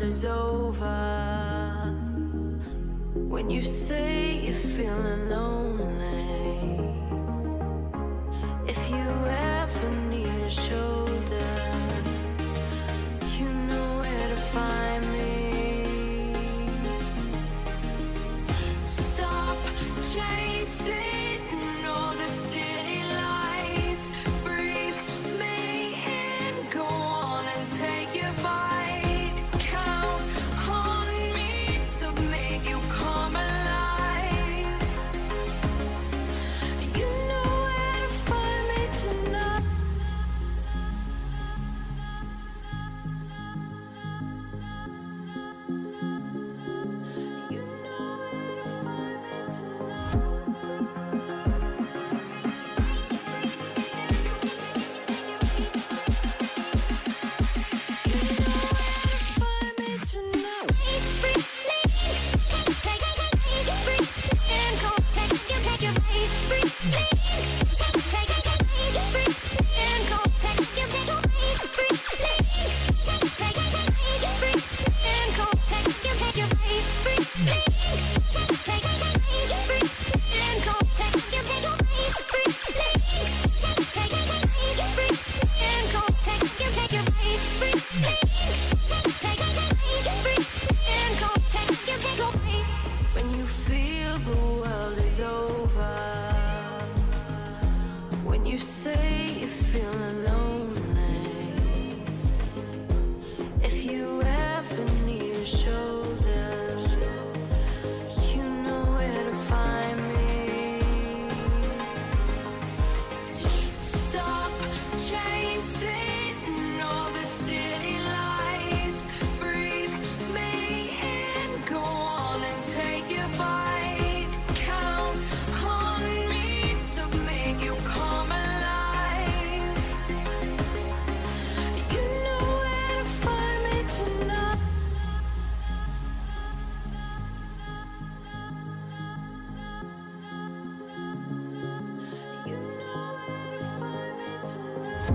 is over, when you say you're feeling lonely, if you ever need a shoulder, you know where to find me. Stop chasing all the city lights, breathe me in, go on and take your bite, count on me to make you come alive. You know where to find me tonight. You know where to find me tonight. When you feel the world is over, when you say you're feeling lonely, if you ever need a shoulder, you know where to find me. Stop chasing all the city lights, breathe me in, go on and take your bite, count on me to make you come alive. You know where to find me tonight. You know where to find me tonight.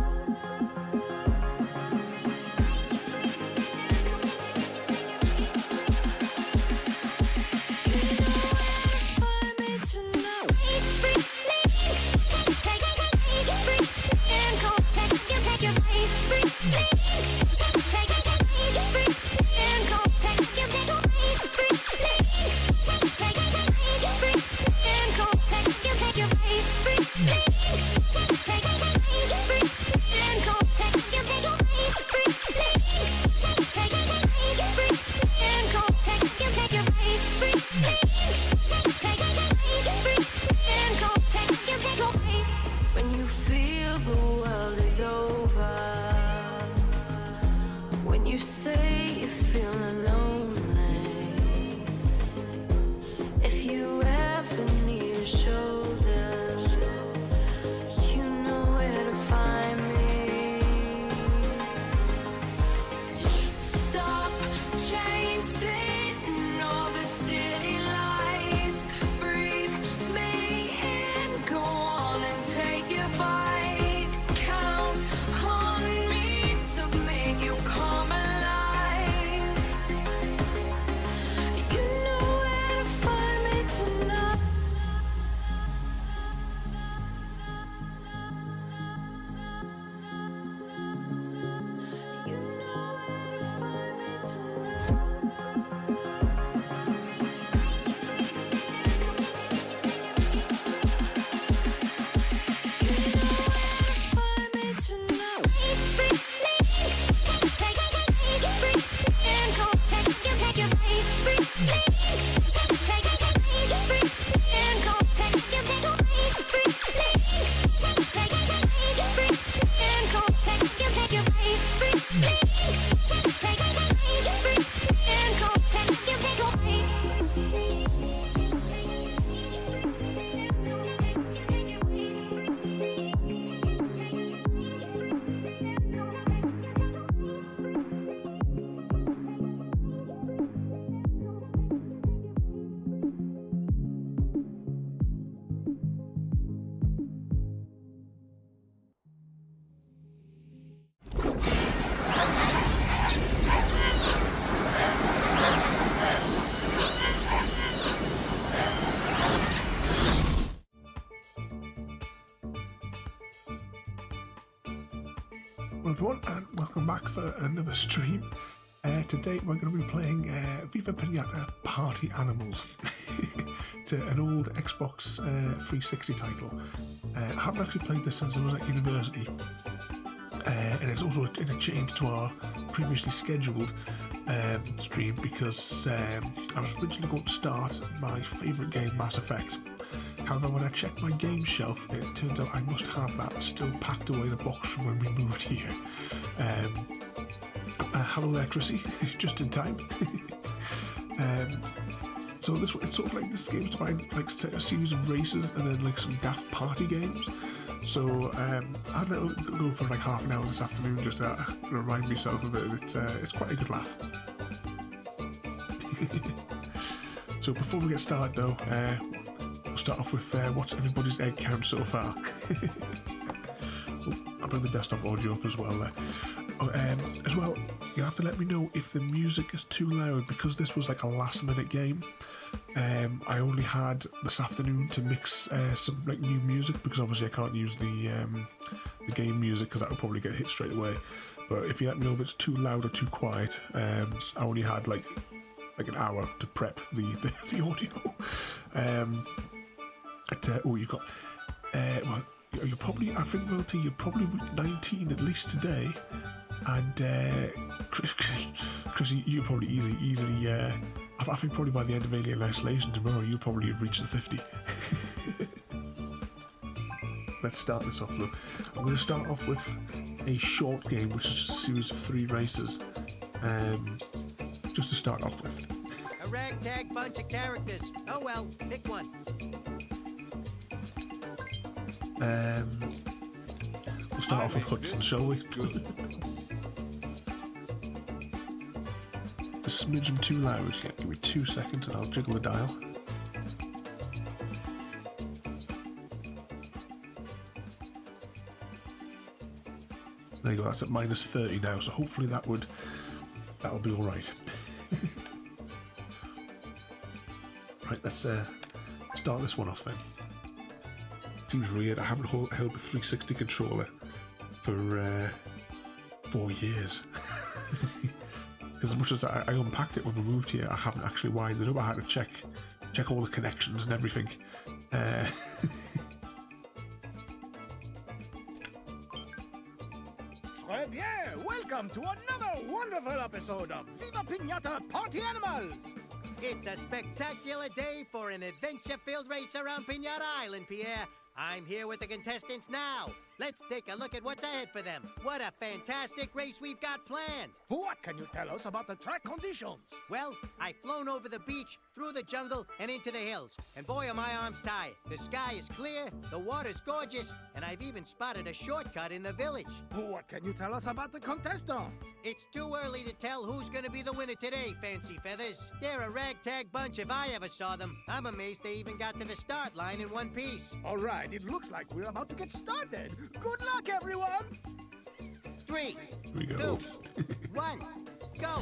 Find me tonight. When you feel the world is over, when you say you're feeling lonely, if you ever need a shoulder, you know where to find me. Stop chasing all the city lights, breathe me in, go on and take your bite, count on me to make you come alive. back for another stream. Today we're going to be playing Viva Piñata Party Animals. It's an old Xbox 360 title. I haven't actually played this since I was at university. And it's also in a change to our previously scheduled stream because I was originally going to start my favourite game, Mass Effect. However, when I checked my game shelf, it turns out I must have that still packed away in a box from when we moved here. Hello there, Chrissy, just in time. So it's sort of like this game's about like a series of races and then like some daft party games. So I'd let it go for like half an hour this afternoon just to remind myself of it. It's quite a good laugh. So before we get started though, we'll start off with what's everybody's egg count so far. I'll bring the desktop audio up as well there. As well, you have to let me know if the music is too loud because this was like a last minute game. I only had this afternoon to mix some like new music because obviously I can't use the game music because that would probably get hit straight away. But if you let me know if it's too loud or too quiet, I only had like an hour to prep the audio. Oh, you've got well, you're probably, I think, Wilty, you're probably 19 at least today, and Chris, you probably easily I think probably by the end of Alien Isolation tomorrow you'll probably have reached the 50. Let's start this off though. I'm going to start off with a short game which is just a series of 3 races, just to start off with. A ragtag bunch of characters. Oh well, pick one. We'll start off with Hudson, shall we? A smidgen too loud. Yeah, give me 2 seconds and I'll jiggle the dial. There you go, that's at minus 30 now, so hopefully that'll be alright. Right, let's start this one off then. Seems weird, I haven't held a 360 controller for 4 years. As much as I unpacked it when we moved here, I haven't actually wired it up. I had to check all the connections and everything. Très bien! Welcome to another wonderful episode of Viva Piñata Party Animals! It's a spectacular day for an adventure-filled race around Piñata Island, Pierre. I'm here with the contestants now. Let's take a look at what's ahead for them. What a fantastic race we've got planned. What can you tell us about the track conditions? Well, I've flown over the beach, through the jungle, and into the hills. And boy, are my arms tired. The sky is clear, the water's gorgeous, and I've even spotted a shortcut in the village. What can you tell us about the contestants? It's too early to tell who's gonna be the winner today, Fancy Feathers. They're a ragtag bunch if I ever saw them. I'm amazed they even got to the start line in one piece. All right, it looks like we're about to get started. Good luck, everyone! 3, Here we go. 2, 1, go!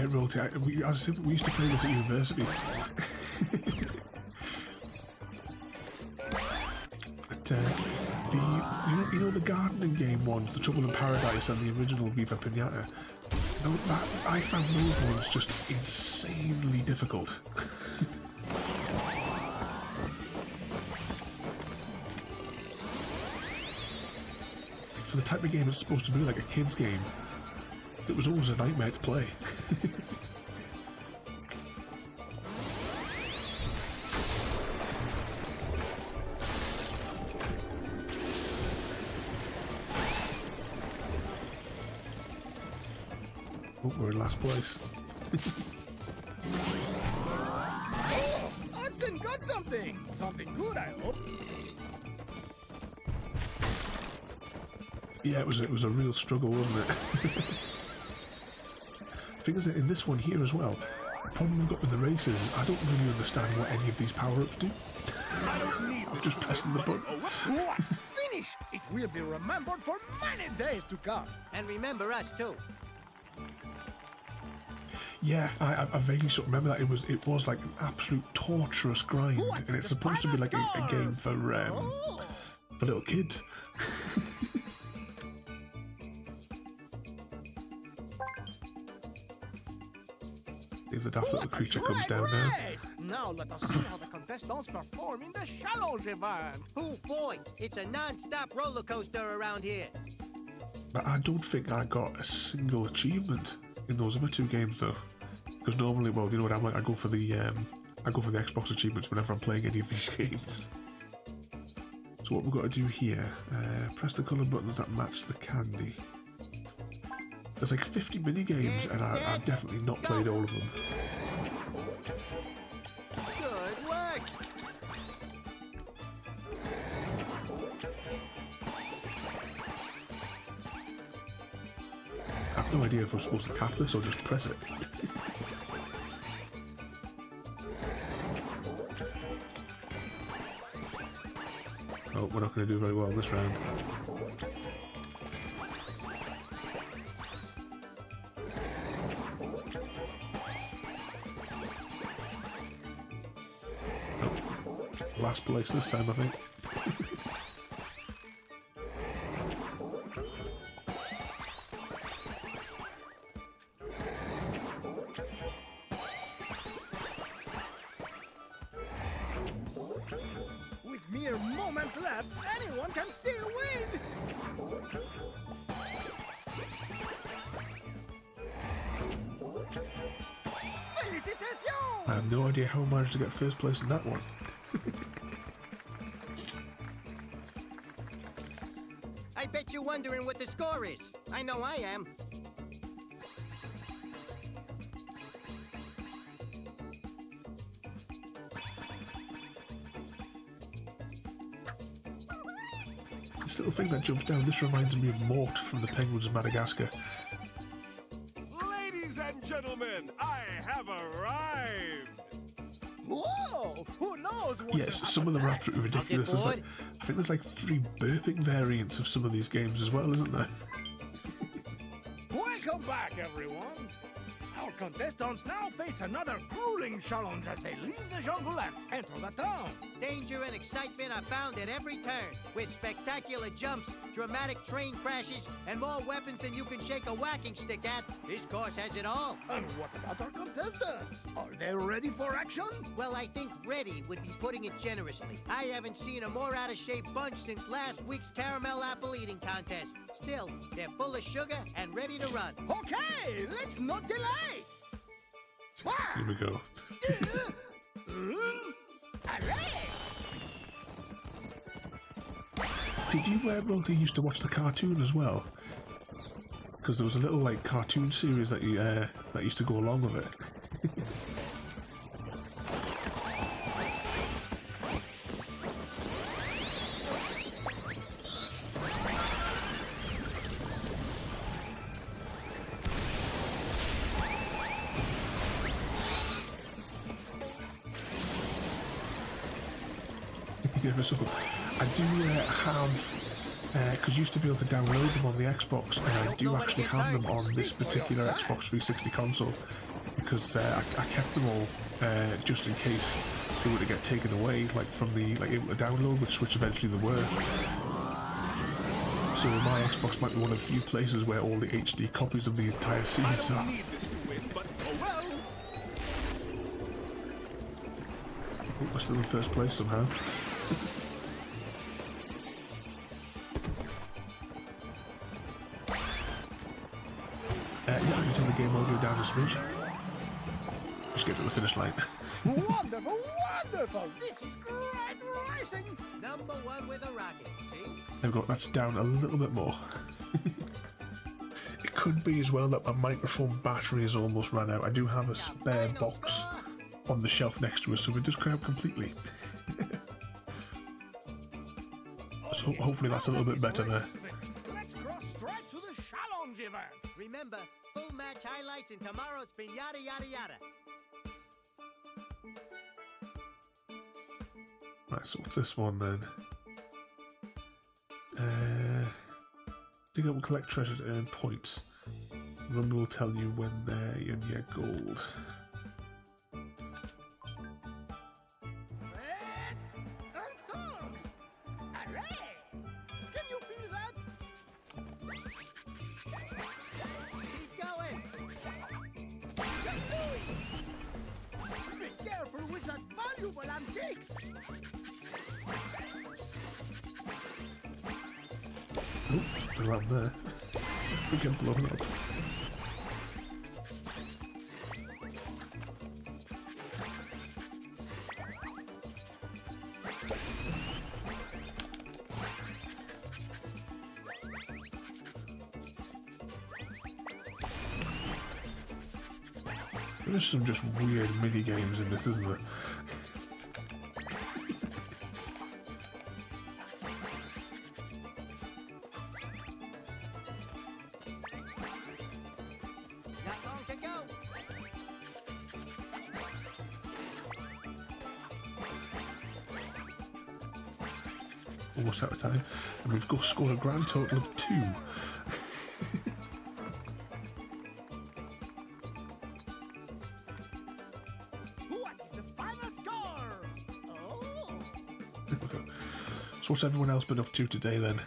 Royalty, as I said, we used to play this at university. But, you know the gardening game ones, the Trouble in Paradise and the original Viva Piñata? I found those ones just insanely difficult. For the type of game it's supposed to be like a kid's game, it was always a nightmare to play. Oh, we're in last place. Oh, Hudson got something! Something good, I hope. Yeah, it was a real struggle, wasn't it? The thing is that in this one here as well, the problem we've got with the races is I don't really understand what any of these power-ups do. I don't need I'm just pressing the button. What? Finished! It will be remembered for many days to come. And remember us, too. Yeah, I vaguely sort of remember that it was like an absolute torturous grind, and it's supposed to be like a game for little kids. If the daft little creature comes down now. Now let us see how the contestants perform in the challenge event. Oh boy, it's a non-stop roller coaster around here. But I don't think I got a single achievement in those other two games though. Because normally, well, you know what I'm like, I go for the Xbox achievements whenever I'm playing any of these games. So what we've got to do here, press the colour buttons that match the candy. There's like 50 mini games, and I've definitely not played all of them. Good work. I have no idea if I'm supposed to tap this or just press it. Oh, we're not going to do very well this round. Last place this time, I think. With mere moments left, anyone can still win! Felicitations! I have no idea how I managed to get first place in that one. I bet you're wondering what the score is. I know I am. This little thing that jumps down, this reminds me of Mort from the Penguins of Madagascar. Ladies and gentlemen, I have arrived! Whoa! Who knows what Yes, some of them are absolutely ridiculous. There's like, I think there's like 3 burping variants of some of these games as well, isn't there? Welcome back, everyone! Our contestants now face another grueling challenge as they leave the jungle and enter the town. Danger and excitement are found at every turn, with spectacular jumps, dramatic train crashes, and more weapons than you can shake a whacking stick at. This course has it all. And what about our contestants? Are they ready for action? Well, I think ready would be putting it generously. I haven't seen a more out-of-shape bunch since last week's caramel apple eating contest. Still, they're full of sugar and ready to run. Okay, let's not delay! Here we go. Did you Monty used to watch the cartoon as well? Because there was a little like cartoon series that that used to go along with it. So I do have, because you used to be able to download them on the Xbox, and I do actually have them on this particular Xbox 360 console, because I kept them all just in case they were to get taken away, like from the download, which eventually they were. So my Xbox might be one of the few places where all the HD copies of the entire series are. Oh, we're still in first place somehow. Yeah, I can turn the game audio down a smidge. Just get to the finish line. Wonderful, wonderful! This is great racing! Number 1 with a rocket, see? There we go, that's down a little bit more. It could be as well that my microphone battery is almost run out. I do have a spare box on the shelf next to us, so it does clear out completely. So hopefully that's a little bit better there. Let's cross straight to the challenge event. Remember, full match highlights in tomorrow's Piñata Yada Yada. Right, so what's this one then? Dig up and collect treasure to earn points. Rumble will tell you when you get gold. Red and song. Hooray! Can you feel that? Keep going. Be careful with that valuable antique. Oh, they're up there. We get blown up. There's some just weird mini games in this, isn't there? Not long to go. Almost out of time, and we've got scored a grand total of 2. What is the final score? Oh. So what's everyone else been up to today then?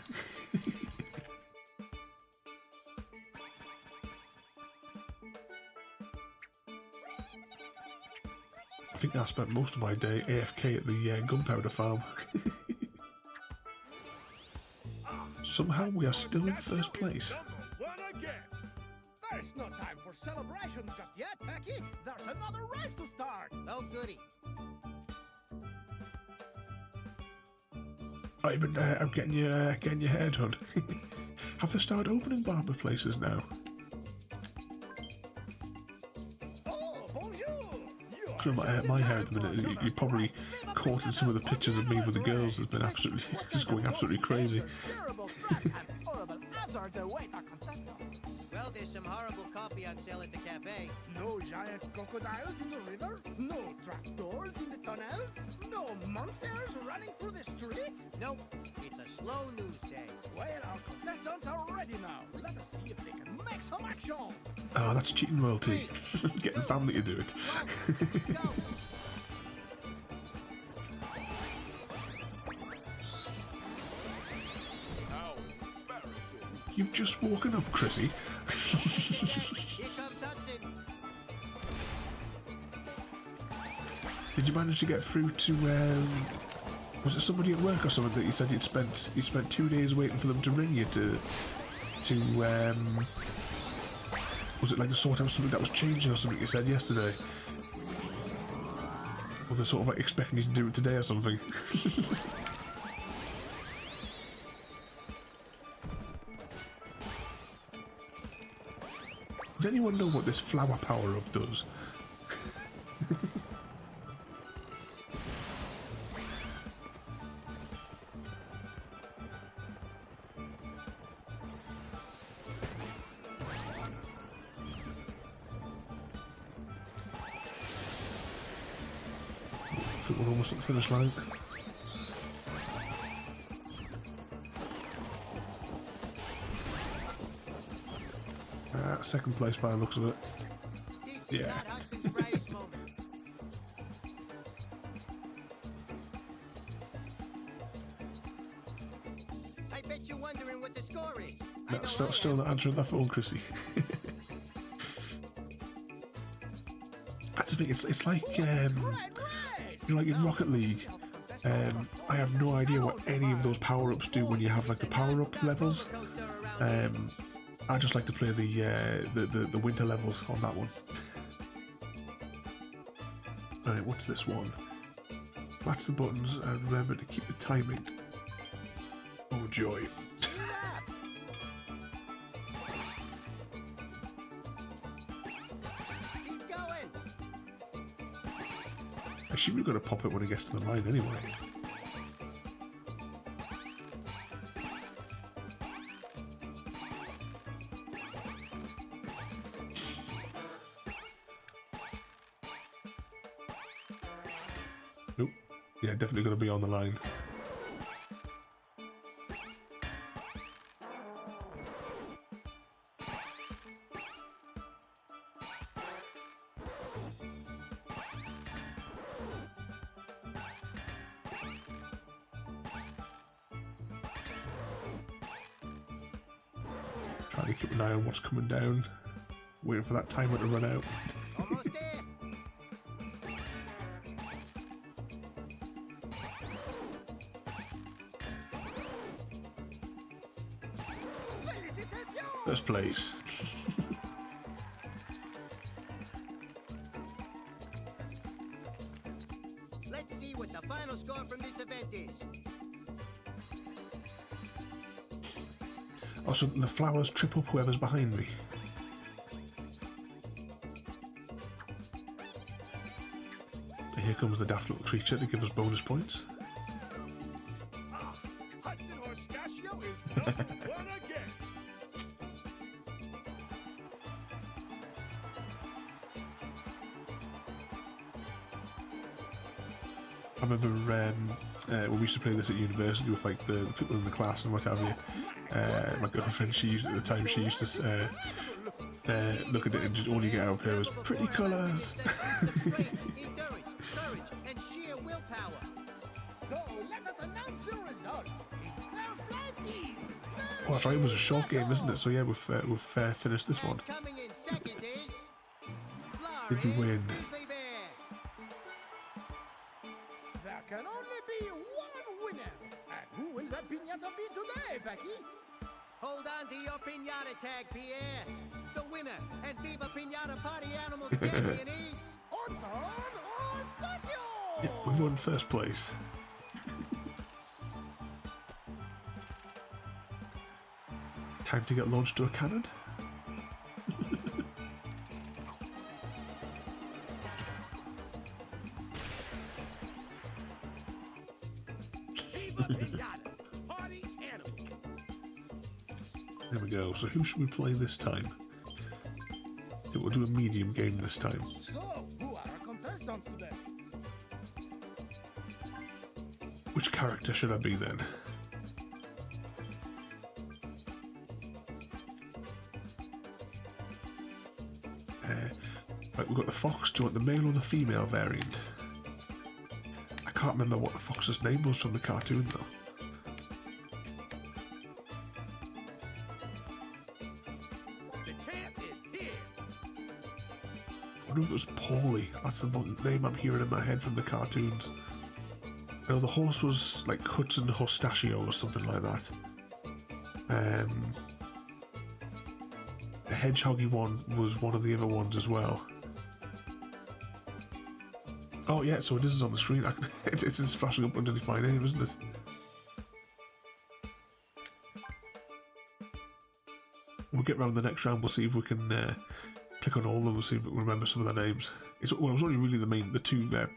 I think I spent most of my day AFK at the gunpowder farm. Somehow we are still in first place. One again. There's no time for celebration just yet, Becky. There's another race to start. Oh, goody. I've been out getting your hair done. Have they started opening barber places now? Oh, bonjour. Because my hair at the minute, you probably caught in some of the pictures of me with the girls. Has been absolutely just going absolutely crazy. Terrible threat and horrible hazard await our contestants. Well, there's some horrible coffee on sale at the cafe. No giant crocodiles in the river, no trapdoors in the tunnels, no monsters running through the streets. Nope, it's a slow news day. Well, our contestants are ready now. Let us see if they can make some action. Oh, that's cheating royalty. Getting family to do it. Go! How embarrassing. You've just woken up, Chrissy. Here comes Hudson. Did you manage to get through to was it somebody at work or something that you said you'd spent 2 days waiting for them to ring you to was it like to sort out something that was changing or something you said yesterday? Or they're sort of like expecting you to do it today or something. Does anyone know what this flower power-up does? I think we're almost at the finish line. Second place by the looks of it. This is Yeah. not Hudson's brightest moment. I bet you're wondering what the score is. I That's know I still am. not answering that phone, Chrissy. That's the thing, it's like, Great race. you know, like in Rocket League, I have no idea what any of those power-ups do when you have like the power-up levels. I just like to play the winter levels on that one. Alright, what's this one? Match the buttons and remember to keep the timing. Oh joy. Keep going. I assume you've got to pop it when it gets to the line anyway. Nope. Yeah, definitely going to be on the line. Trying to keep an eye on what's coming down. Waiting for that timer to run out. Almost there. First place. Let's see what the final score from this event is. Also, the flowers trip up whoever's behind me. And here comes the daft little creature to give us bonus points. Hudson Horstachio is not one again. I remember when we used to play this at university with like the people in the class and what have you. My girlfriend, she used to look at it and just all you get out of her was pretty colours. Endurance, courage, and sheer willpower. So let us announce the results. Oh, that's right, it was a short game, isn't it? So yeah, we've finished this one. And coming in second is Did we win? Fizzlybear. There can only be one winner. And who will that piñata be today, Becky? Hold on to your piñata tag, Pierre. The winner and Viva Piñata Party Animals champion is Hudson Horstachio! Yeah, we won first place. Time to get launched to a cannon. Viva Piñata, party animal. There we go. So who should we play this time? I think we'll do a medium game this time. So, who are our contestants today? Which character should I be then? Right, we've got the fox. Do you want the male or the female variant? I can't remember what the fox's name was from the cartoon though. The champ is here. I wonder if it was Paulie. That's the name I'm hearing in my head from the cartoons. I know the horse was like Hudson Horstachio or something like that. The hedgehoggy one was one of the other ones as well. Oh yeah, so it is on the screen. It's flashing up underneath my name, isn't it? We'll get round the next round. We'll see if we can click on all of them. We'll see if we can remember some of their names. It was only really the two, the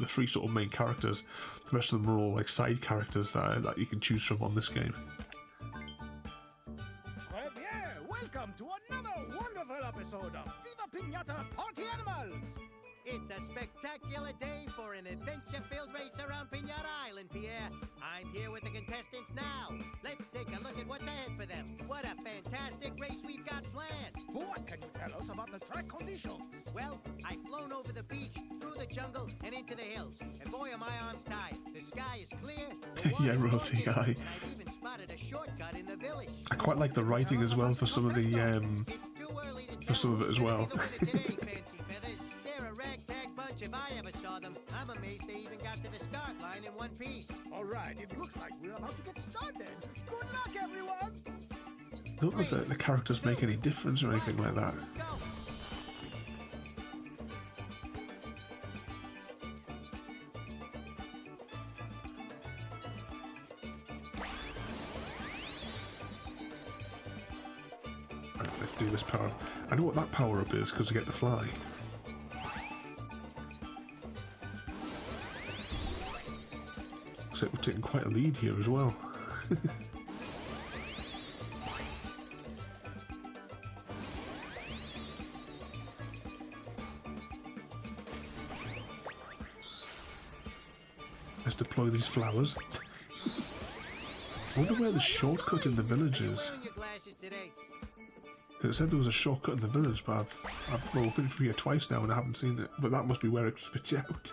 three sort of main characters. The rest of them are all like side characters that you can choose from on this game. Très bien! Welcome to another wonderful episode of Viva Piñata Party Animals! It's a spectacular day for an adventure-filled race around Piñata Island, Pierre. I'm here with the contestants now. Let's take a look at what's ahead for them. What a fantastic race we've got planned. What can you tell us about the track conditions? Well, I've flown over the beach, through the jungle, and into the hills. And boy, are my arms tied. The sky is clear. The Yeah, water's royalty gorgeous, eye. and I've even spotted a shortcut in the village. I quite like the writing as well for some of the It's too early to for some of tell it as who's well. gonna be the winner today, Fancy Feathers. They're a ragtag bunch if I ever saw them. I'm amazed they even got to the start line in one piece. All right, it looks like we're about to get started. Good luck, everyone! I don't know if the characters make any difference or anything like that. Go! Right, let's do this power. I know what that power up is because I get to fly. Looks like we're taking quite a lead here as well. Let's deploy these flowers. I wonder where the shortcut in the village is. Wearing your glasses today. It said there was a shortcut in the village, but I've been through here twice now and I haven't seen it. But that must be where it spits you out.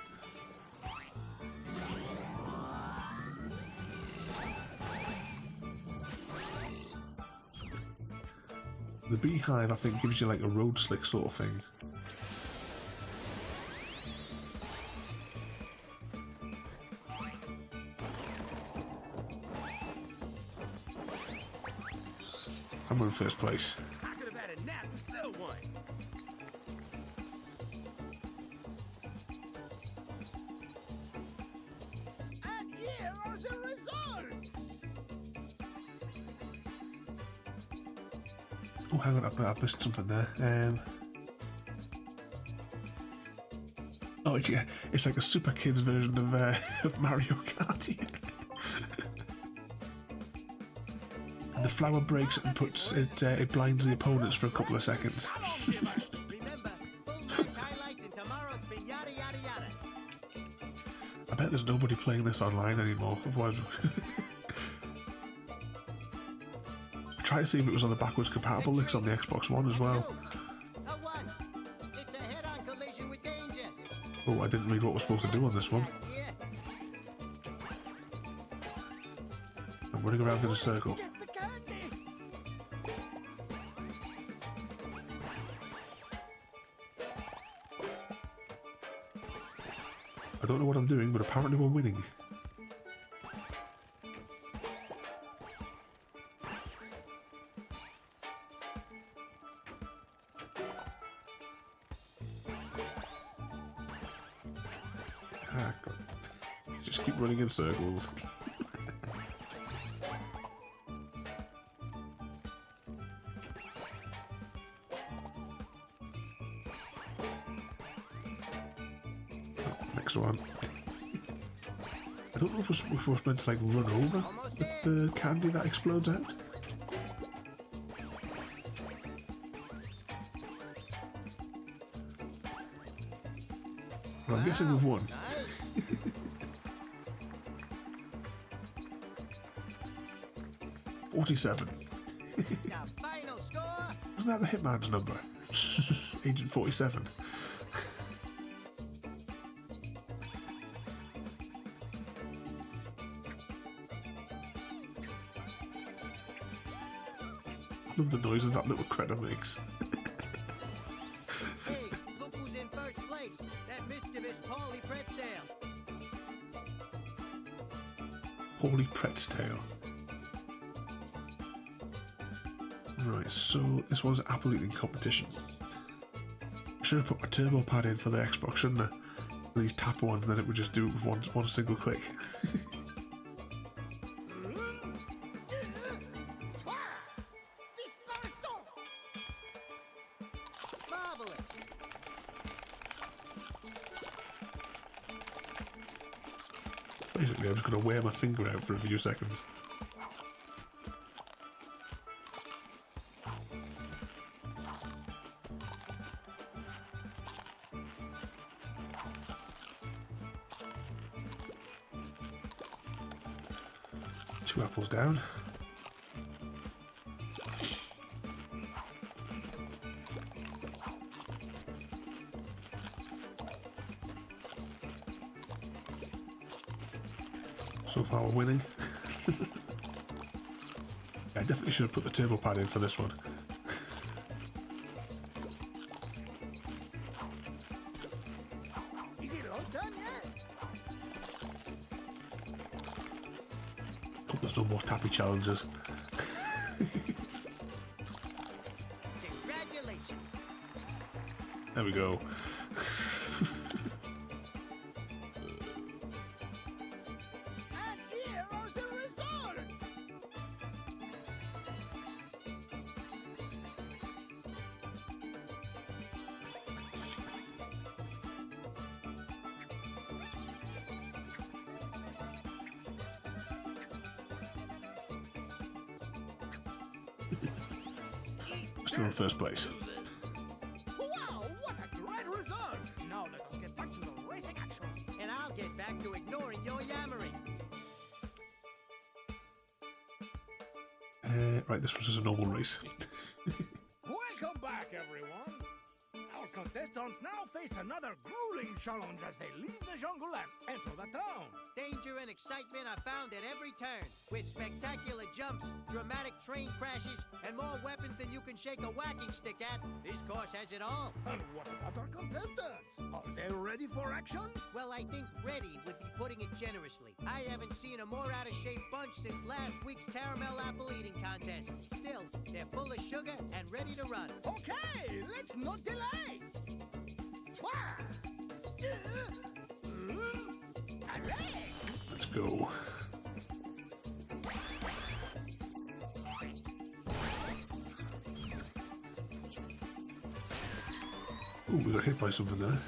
The beehive, I think, gives you like a road slick sort of thing. I'm in first place. I could have had a nap and still won. And here are the results. Oh, hang on, I've missed something there. Oh, it's like a super kids version of Mario Kart. And the flower breaks and puts it blinds the opponents for a couple of seconds. Remember, full match highlights in tomorrow's Piñata Yada Yada. I bet there's nobody playing this online anymore. Otherwise, try to see if it was on the backwards compatible links on the Xbox One as well. A one. It's a head-on collision with danger. Oh, I didn't read what we're supposed to do on this one. Yeah. I'm running around in a circle. Get the candy. I don't know what I'm doing, but apparently we're winning. Ah, God. Just keep running in circles. Next one. I don't know if we're meant to like run over the candy that explodes out. Well, I'm guessing we've won. Nice. 47. The final score. Isn't that the Hitman's number? Agent 47. I love the noises that little critter makes. Hey, look who's in first place. That mischievous Paulie Pretztail. Paulie Pretztail. Right, so this one's apple eating competition. I should have put my turbo pad in for the Xbox, shouldn't I? These tap ones, then it would just do it with one single click. Marvelous. Basically, I'm just going to wear my finger out for a few seconds. Two apples down. So far we're winning. I definitely should have put the turbo pad in for this one. Is it lunchtime yet? Hope there's no more tappy challenges. Congratulations. There we go. And here are the results. Still in first place. Wow, what a great result. Now let us get back to the racing action. And I'll get back to ignoring your yammering. Right, this was just a normal race. Welcome back, everyone. Our Our contestants now face another grueling challenge as they leave the jungle and enter the town. Danger and excitement are found at every turn, with spectacular jumps, dramatic train crashes, and more weapons than you can shake a whacking stick at. This course has it all. And what about our contestants? Are they ready for action? Well, I think ready would be putting it generously. I haven't seen a more out-of-shape bunch since last week's caramel apple eating contest. Still, they're full of sugar and ready to run. Okay, let's not delay. Let's go. Oh, we got hit by something there.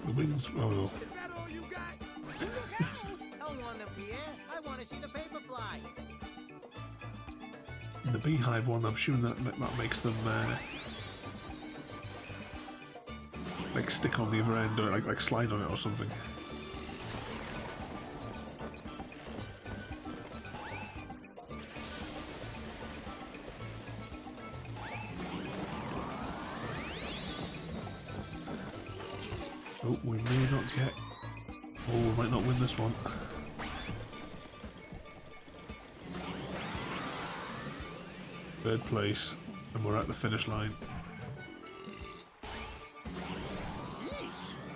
The wings. Oh no. Is that all you got? Hold on them, Pierre. I want to see the paper fly. The beehive one, I'm sure that makes them like stick on the other end or like slide on it or something. Oh, we may not get. Oh, we might not win this one. Third place, and we're at the finish line.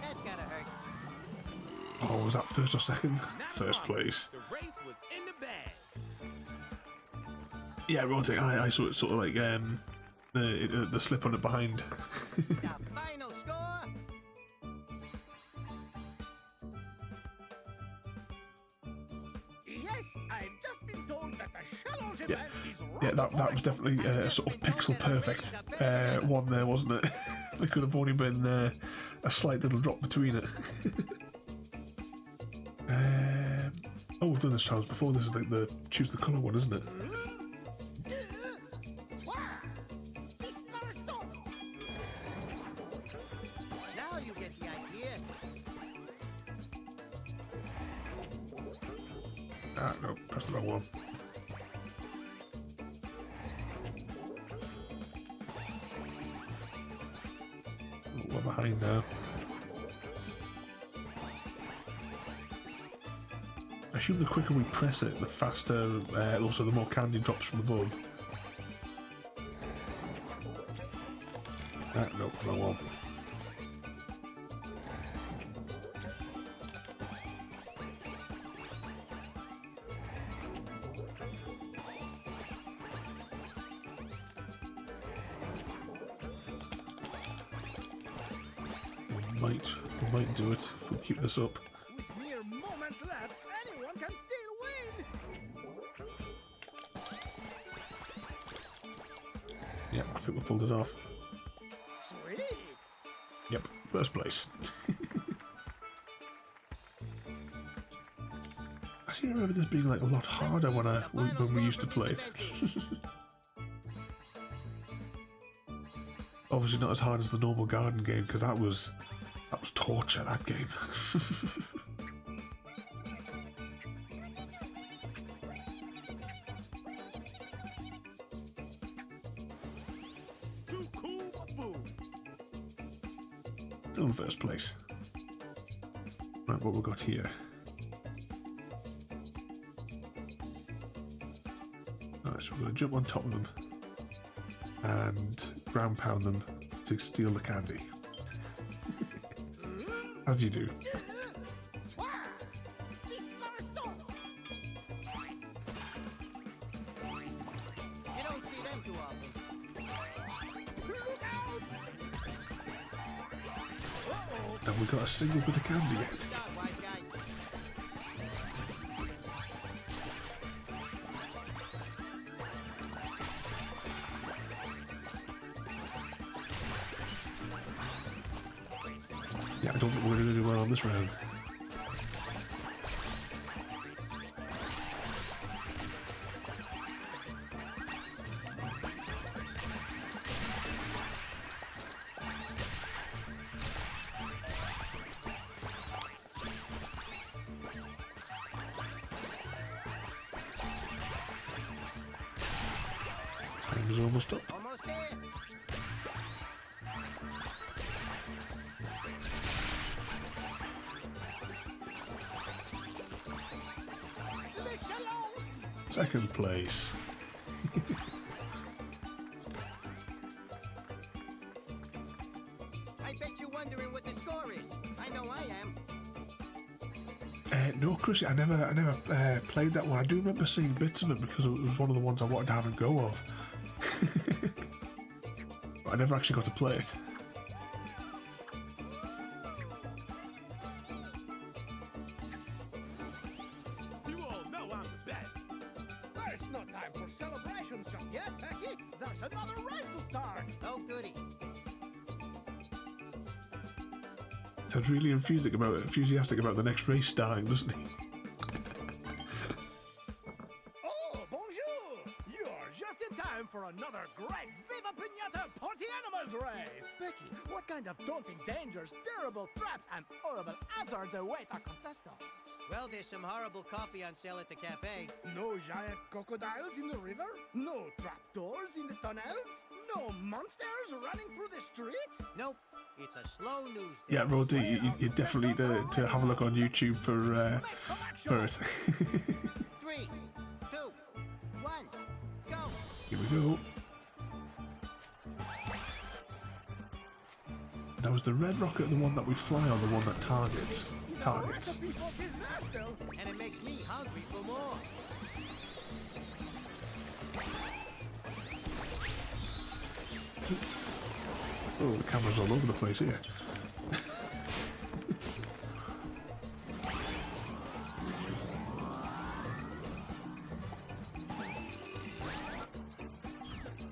That's gotta hurt. Oh, was that first or second? First place. The race was in the bag. Yeah, rotate. I saw it sort of like the slip on it behind. The final score. Yes, I've just been told that the challenge event is right. Yeah, that was definitely sort of pixel perfect one there, wasn't it? There could have only been a slight little drop between it. Oh, we've done this challenge before. This is like the choose the colour one, isn't it? Now you get the idea. Ah, no, pressed the wrong one. Oh, we're behind now. I assume the quicker we press it, the faster, also the more candy drops from above. Ah, no, wrong one. We might do it. We'll keep this up. With mere moments left, anyone can still win. Yeah, I think we pulled it off. Sweet. Yep, first place. I seem to remember this being like a lot harder when we used to play it. Obviously not as hard as the normal garden game, because that was torture, that game. Too cool for food. Still in first place. Right, what we've got here. Alright, so we're going to jump on top of them and ground pound them to steal the candy. As you do. You don't see them too often. Look out! And we got a single bit of candy yet. Stop, wise guy. Yeah, I don't think we're going to do well on this round. Time's almost up. Almost there. Second place. I bet you're wondering what the score is. I know I am. No, Chris, I never played that one. I do remember seeing bits of it because it was one of the ones I wanted to have a go of. But I never actually got to play it. You all know I'm the best. There's no time for celebrations just yet, Becky. There's another race to start. Oh, goody. Sounds really enthusiastic about the next race starting, doesn't he? Oh, bonjour! You're just in time for another great Viva Piñata Party Animals race! Becky, what kind of daunting dangers, terrible traps, and horrible hazards await our contestants? Well, there's some horrible coffee on sale at the cafe. No giant crocodiles in the river? No trapdoors in the tunnels? No monsters running through the streets? Nope. It's a slow news day. Yeah, Roddy, you definitely need to have a look on YouTube for it. 3, 2, 1, go! Here we go. That was the red rocket, the one that we fly on, the one that targets. Recipe for disaster! And it makes me hungry for more. Oh, the camera's all over the place here.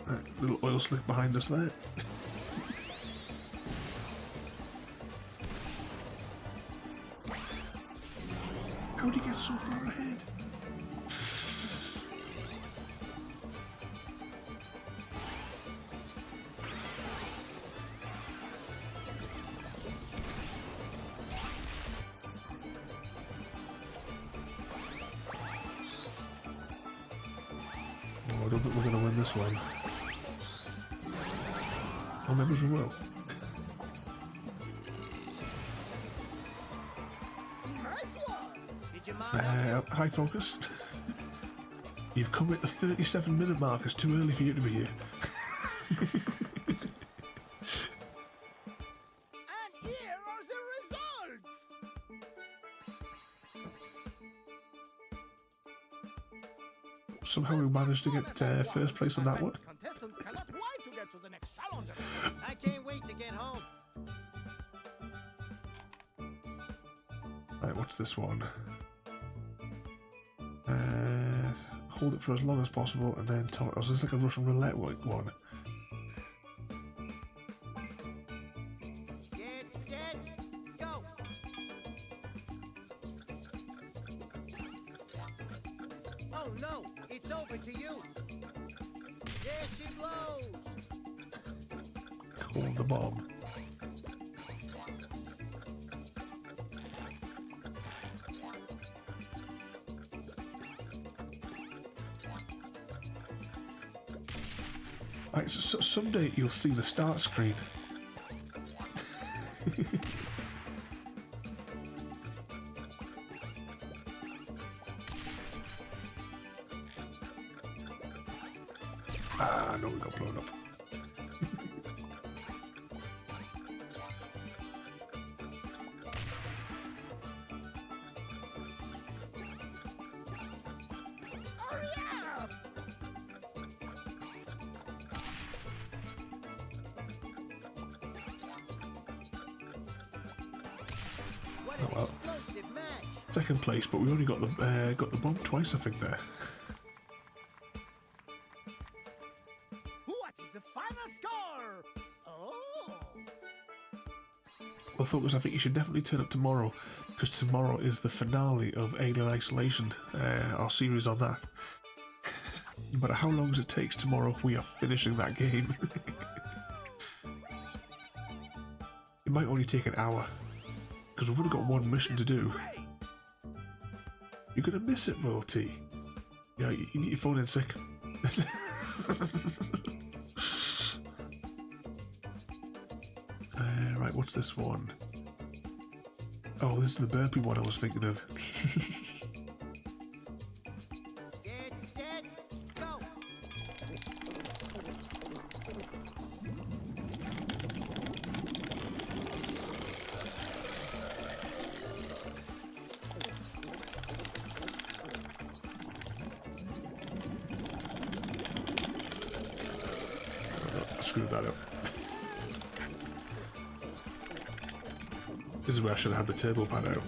Right, little oil slick behind us there. How would you get so far ahead? I don't think we're going to win this one. Or maybe we will. Nice one! Did your mom help you? High focus. You've come at the 37-minute mark. It's too early for you to be here. And here are the results! Somehow we managed to get first place on that one. Contestants cannot wait to get to the next challenge. I can't wait to get home. Right, what's this one? Hold it for as long as possible and then toss. Oh, this is like a Russian roulette one. Get set, go! Oh no, it's over to you. There she blows. Hold the bomb. Right, so someday you'll see the start screen. Ah, no, we got blown up. Hurry up! What an Oh, well. explosive match. Second place, but we only got the bomb twice, I think. There. What is the final score? Oh! Well, folks, I think you should definitely turn up tomorrow, because tomorrow is the finale of Alien Isolation, our series on that. No matter how long it takes tomorrow, we are finishing that game. It might only take an hour, because we've only got one mission to do. You're gonna miss it, Royalty. Yeah, you need your phone in sick. Right, what's this one? Oh, this is the burpee one I was thinking of. Get set, go. I screwed that up. This is where I should have had the turbo pad out.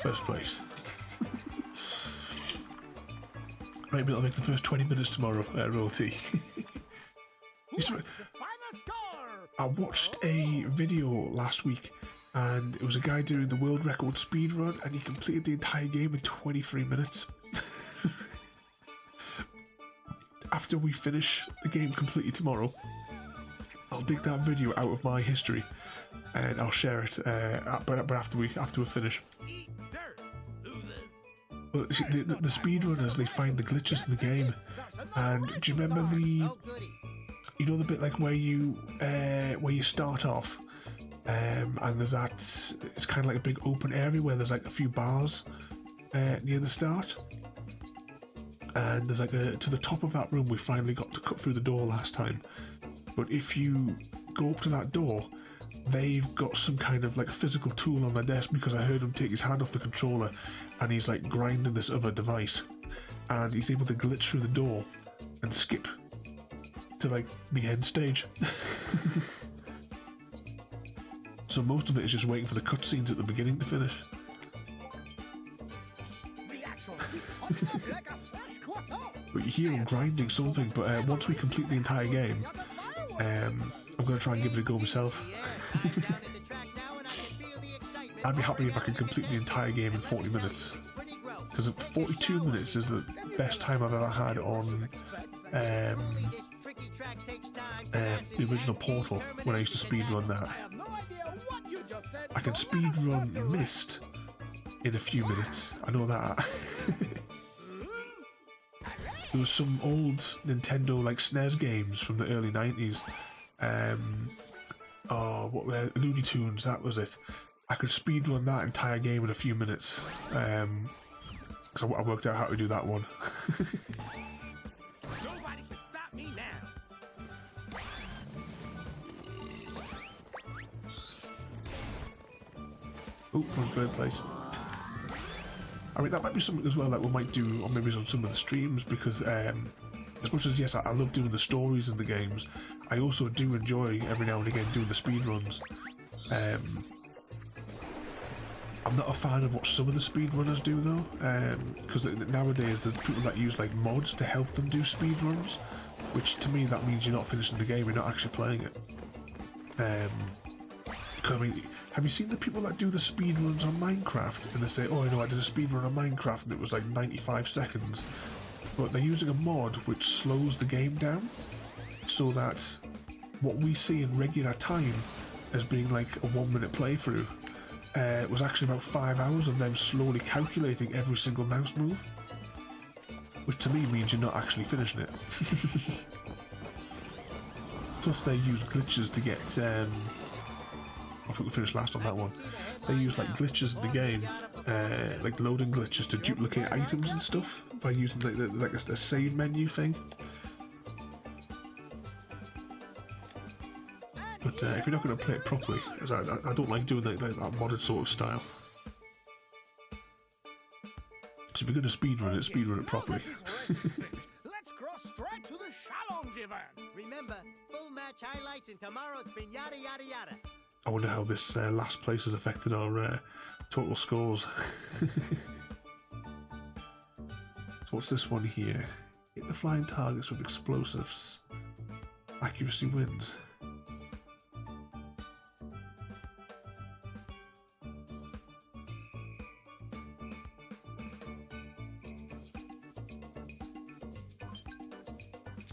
First place. Maybe I'll make the first 20 minutes tomorrow, Royalty. I watched a video last week and it was a guy doing the world record speed run and he completed the entire game in 23 minutes. After we finish the game completely tomorrow, I'll dig that video out of my history and I'll share it, but after we finish. Well, see, the speedrunners, they find the glitches in the game, and do you remember you know the bit like where you start off, and there's that, it's kind of like a big open area where there's like a few bars near the start, and there's like to the top of that room we finally got to cut through the door last time, but if you go up to that door, they've got some kind of like physical tool on their desk because I heard him take his hand off the controller and he's like grinding this other device and he's able to glitch through the door and skip to like the end stage. So most of it is just waiting for the cutscenes at the beginning to finish. But you hear him grinding something, but once we complete the entire game, I'm going to try and give it a go myself. I'd be happy if I could complete the entire game in 40 minutes. Because 42 minutes is the best time I've ever had on the original Portal when I used to speedrun that. I can speedrun Myst in a few minutes, I know that. There was some old Nintendo like SNES games from the early 90s. What were Looney Tunes, that was it. I could speedrun that entire game in a few minutes. Because I worked out how to do that one. Nobody can stop me now. Oh, I'm third place. I mean, that might be something as well that we might do, or maybe on some of the streams, because as much as, yes, I love doing the stories in the games, I also do enjoy every now and again doing the speedruns. I'm not a fan of what some of the speedrunners do though, because nowadays there's people that use like mods to help them do speedruns, which to me that means you're not finishing the game, you're not actually playing it. Because I mean, have you seen the people that do the speedruns on Minecraft and they say, oh, I know, I did a speedrun on Minecraft and it was like 95 seconds, but they're using a mod which slows the game down so that what we see in regular time as being like a 1 minute playthrough was actually about 5 hours of them slowly calculating every single mouse move, which to me means you're not actually finishing it. Plus they use glitches to get, I think we finished last on that one, they use like glitches in the game, like loading glitches to duplicate items and stuff by using like a save menu thing. But if you're not going to play it properly, I don't like doing that modded sort of style. So if you're going to speedrun it properly. Let's cross straight to the challenge event. Remember, full match highlights in tomorrow's Piñata Yada Yada. I wonder how this last place has affected our total scores. So what's this one here? Hit the flying targets with explosives. Accuracy wins.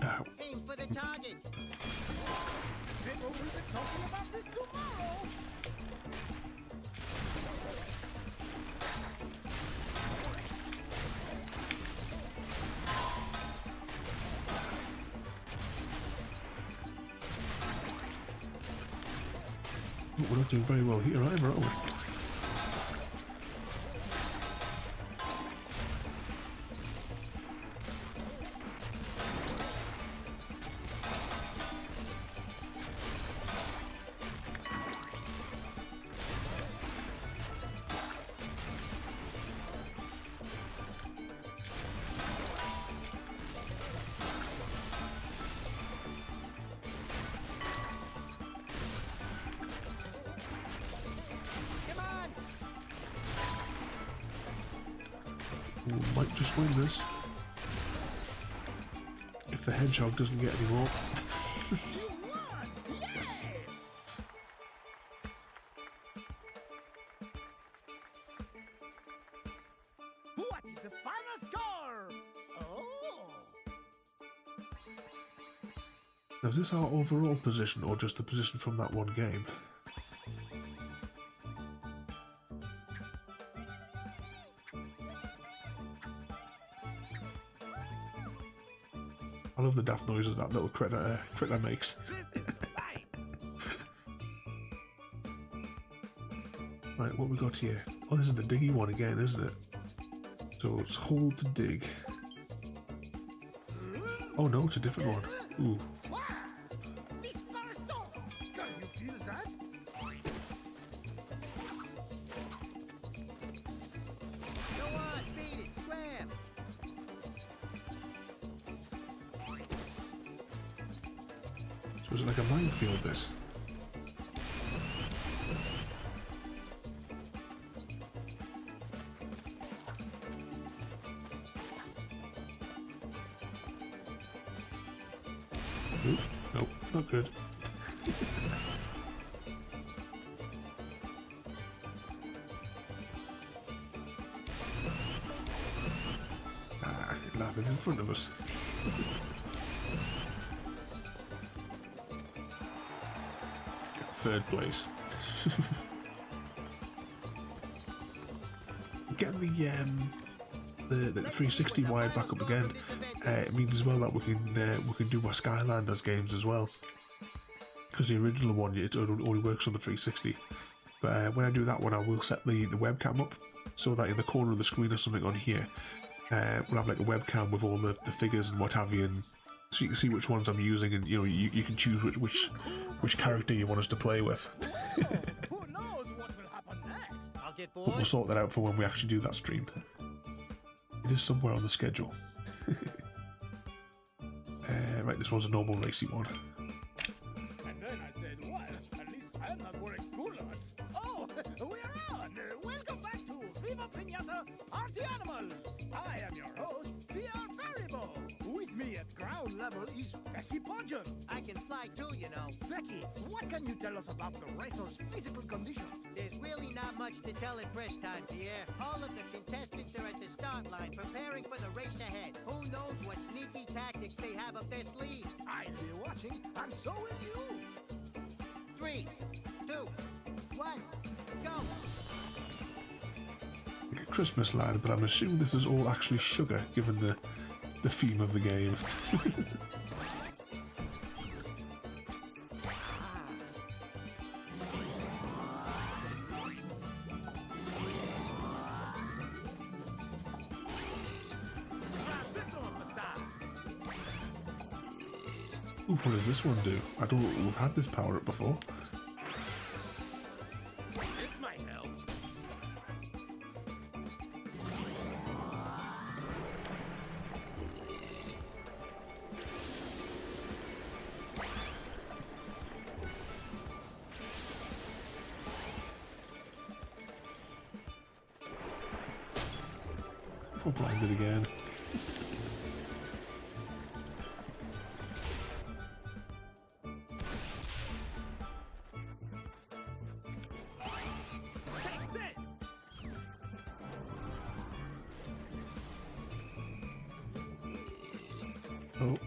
Ow. Aim for the target. Maybe we'll be talking about this tomorrow. Oh, we're not doing very well here either, are we? We might just win this. If the hedgehog doesn't get any more. Yes! What is the final score? Oh! Now, is this our overall position or just the position from that one game? I love the daft noises that little critter makes. This is the life. Right, what we got here? Oh, this is the diggy one again, isn't it? So it's hold to dig. Oh no, it's a different one. Ooh. Wow! This person! Can you feel that? Go on, beat it, scram. So is it like a minefield, this? Oop, nope, not good. Ah, it landed in front of us. Third place. Get the 360 wide back up again. It means as well that we can do our Skylanders games as well. Because the original one it only works on the 360. But when I do that one, I will set the webcam up so that in the corner of the screen or something on here, we'll have like a webcam with all the figures and what have you, and so you can see which ones I'm using, and you can choose which character you want us to play with. Who knows what will happen next? I'll get But we'll bored. sort that out for when we actually do that stream. It is somewhere on the schedule. Right, this one's a normal racy one. And then I said, well, at least I'm not wearing culottes. Oh, we're on! Welcome back to Viva Piñata Party Animals! I am your host, Pierre Faribault. With me at ground level is Becky Podgeon. I can fly too, you know. Becky, what can you tell us about the racer's physical condition? There's really not much to tell at press time, Pierre. All of the contestants are at the start line preparing for the race ahead. Who knows what sneaky tactics they have up their sleeves? I'll be watching, and so will you. 3, 2, 1, go! Like a Christmas lad, but I'm assuming this is all actually sugar, given the theme of the game. Try this on for size. Ooh, what does this one do? I don't think we've had this power up before. This might help. Oh, blinded again. Take this. Oh,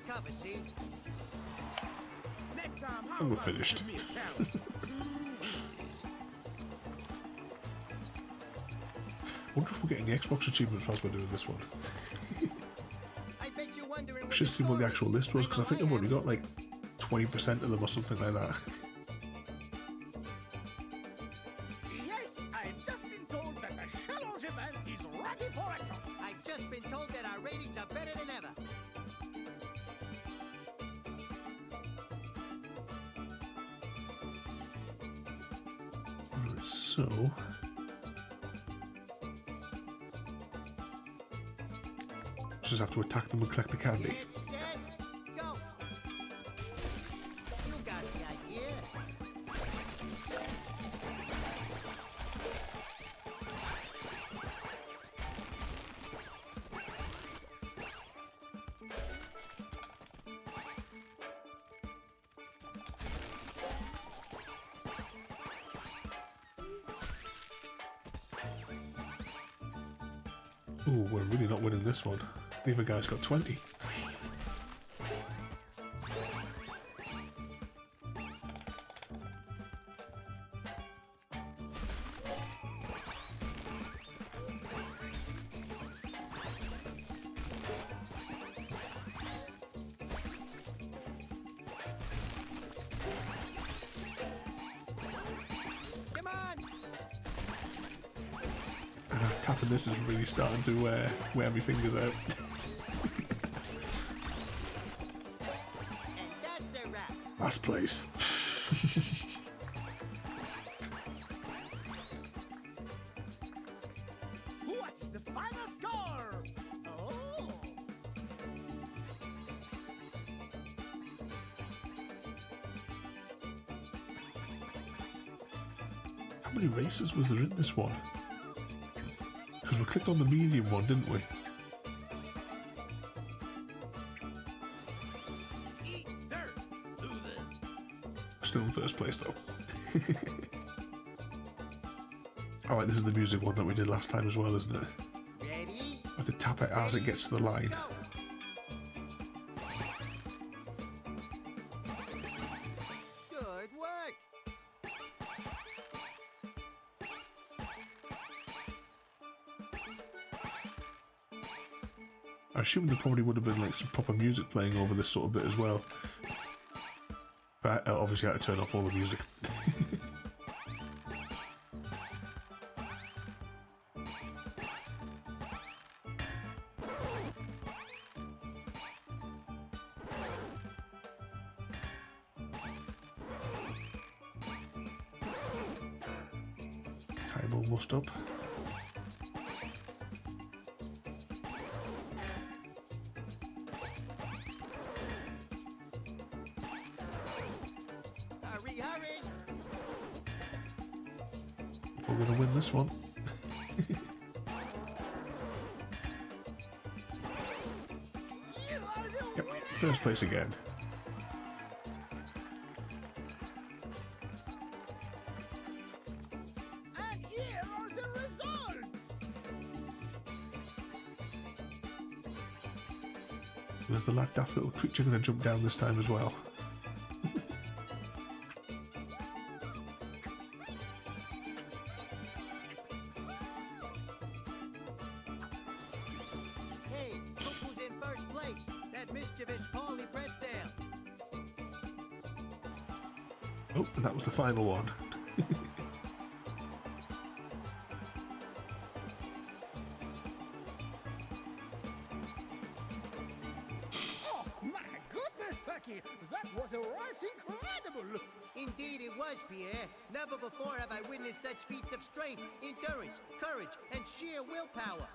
cover, see? Next time, how And we're about you finished. give me a challenge? I wonder if we're getting the Xbox achievements whilst we're doing this one. I bet you're wondering I what should the see what the score actual is. list was, because I think know I've only am. got like 20% of them or something like that. Yes, I've just been told that the challenge event is ready for action. I've just been told that our ratings are better than ever. Right, so... just have to attack them and collect the candy. Get set, go. You got the idea. Ooh, we're really not winning this one. The other guy's got 20. Come on. Tapping this is really starting to wear my fingers out. And that's a wrap. Last place. What is the final score? Oh, How many races was there in this one? Because we clicked on the medium one, didn't we? Eat dirt, losers. Still in first place though. Alright, this is the music one that we did last time as well, isn't it? Ready? I have to tap it as it gets to the line. Go. Good work. I assume there probably would have been like some proper music playing over this sort of bit as well. But I obviously had to turn off all the music. Time almost up. Hurry, hurry. We're going to win this one. you are the Yep, winner! first place again. And here are the results. There's the daft little creature going to jump down this time as well. Hey, look who's in first place. That mischievous Paulie Pretztail. Oh, and that was the final one. Oh, my goodness, Becky. That was a race incredible. Indeed it was, Pierre. Never before have I witnessed such feats of strength, endurance, courage, and sheer willpower.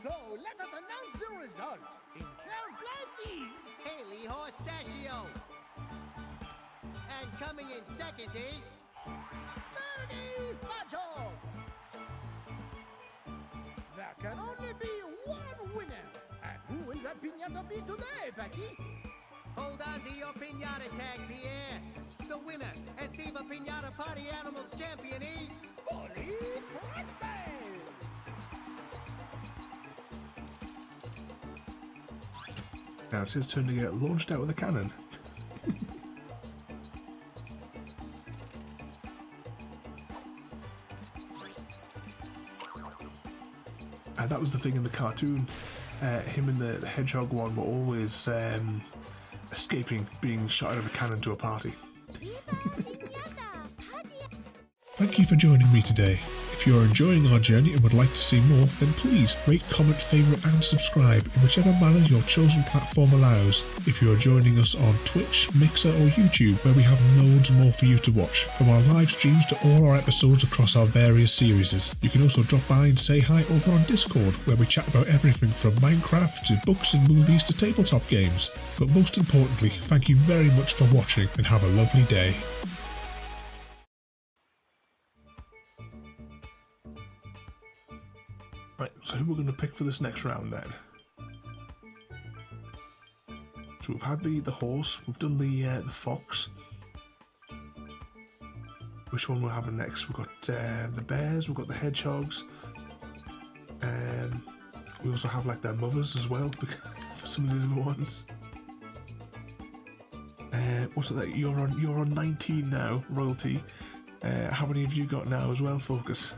So let us announce the results. In third place is... Haley Horstachio. And coming in second is... Fergy Fudgehog. There can only be one winner. And who will that piñata be today, Becky? Hold on to your piñata tag, Pierre. The winner and Viva Piñata Party Animals champion is... Paulie Pretztail. Now it's his turn to get launched out with a cannon. And that was the thing in the cartoon. Him and the hedgehog one were always escaping being shot out of a cannon to a party. Thank you for joining me today. If you are enjoying our journey and would like to see more, then please rate, comment, favourite and subscribe in whichever manner your chosen platform allows. If you are joining us on Twitch, Mixer or YouTube, where we have loads more for you to watch, from our live streams to all our episodes across our various series. You can also drop by and say hi over on Discord, where we chat about everything from Minecraft to books and movies to tabletop games. But most importantly, thank you very much for watching and have a lovely day. Right, so who we're going to pick for this next round then? So we've had the horse, we've done the fox. Which one we're having next? We've got the bears, we've got the hedgehogs. We also have like their mothers as well for some of these other ones. What's it that you're on 19 now, royalty. How many have you got now as well, Focus?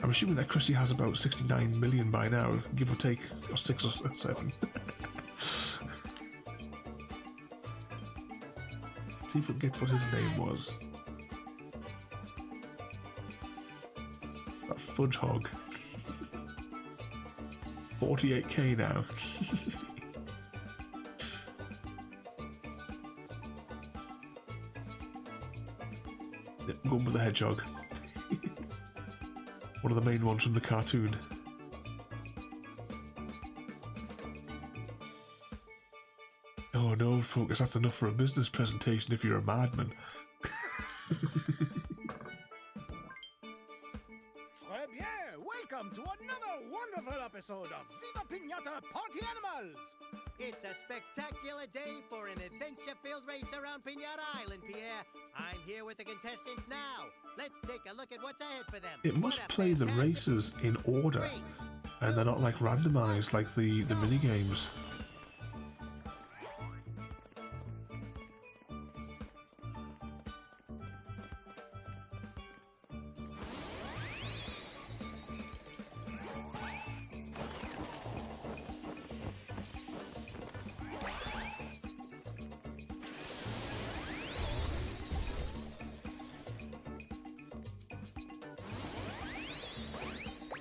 I'm assuming that Chrissy has about 69 million by now, give or take, or 6 or 7. See if we can get what his name was. That Fudgehog. 48k now. Yep, I'm going with the hedgehog. One of the main ones from the cartoon. Oh no, Focus, that's enough for a business presentation if you're a madman. Très bien! Welcome to another wonderful episode of Viva Piñata Party Animals! It's a spectacular day for an adventure-filled race around Piñata Island, Pierre. I'm here with the contestants now. Let's take a look at what's ahead for them. It must play the races in order, and they're not like randomized like the mini games.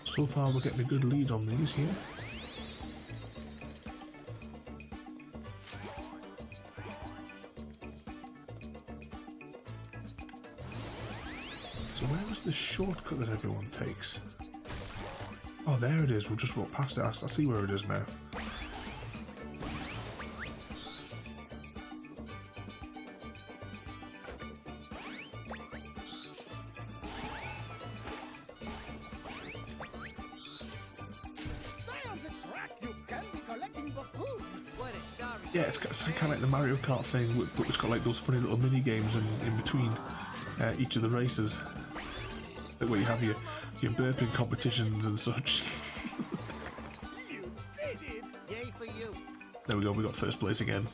So far we're getting a good lead on these here. So where is the shortcut that everyone takes? Oh, there it is. We'll just walk past it. I see where it is now. Yeah, it's kind of like the Mario Kart thing, but it's got like those funny little mini games in between each of the races. Like where you have your burping competitions and such. You did it! Yay for you. There we go, we got first place again.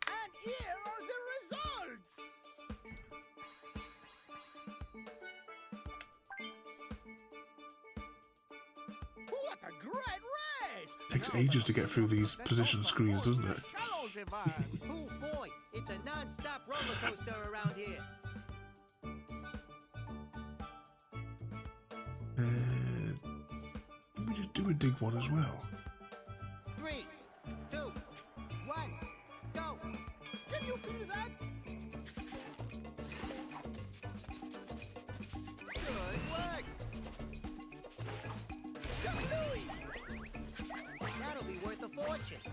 And here are the results! What a great race! Takes ages to get through these position screens, doesn't it? Oh boy, it's a non-stop roller coaster around here. Let me just do a dig one as well. 3, 2, 1, go! Can you feel that? Good work! That'll be worth a fortune.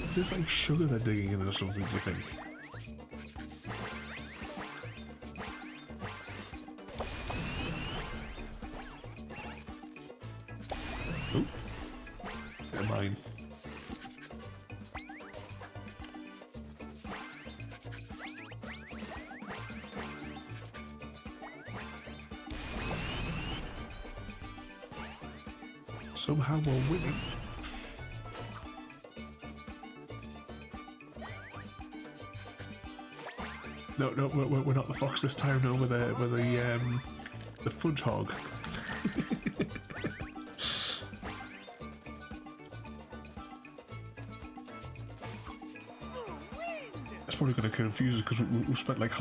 Is this like sugar they're digging in or something, do you think? Oh, they're mine. Somehow we're winning. No, we're not the fox this time. No, we're the Fudgehog. That's probably going to confuse us because we spent like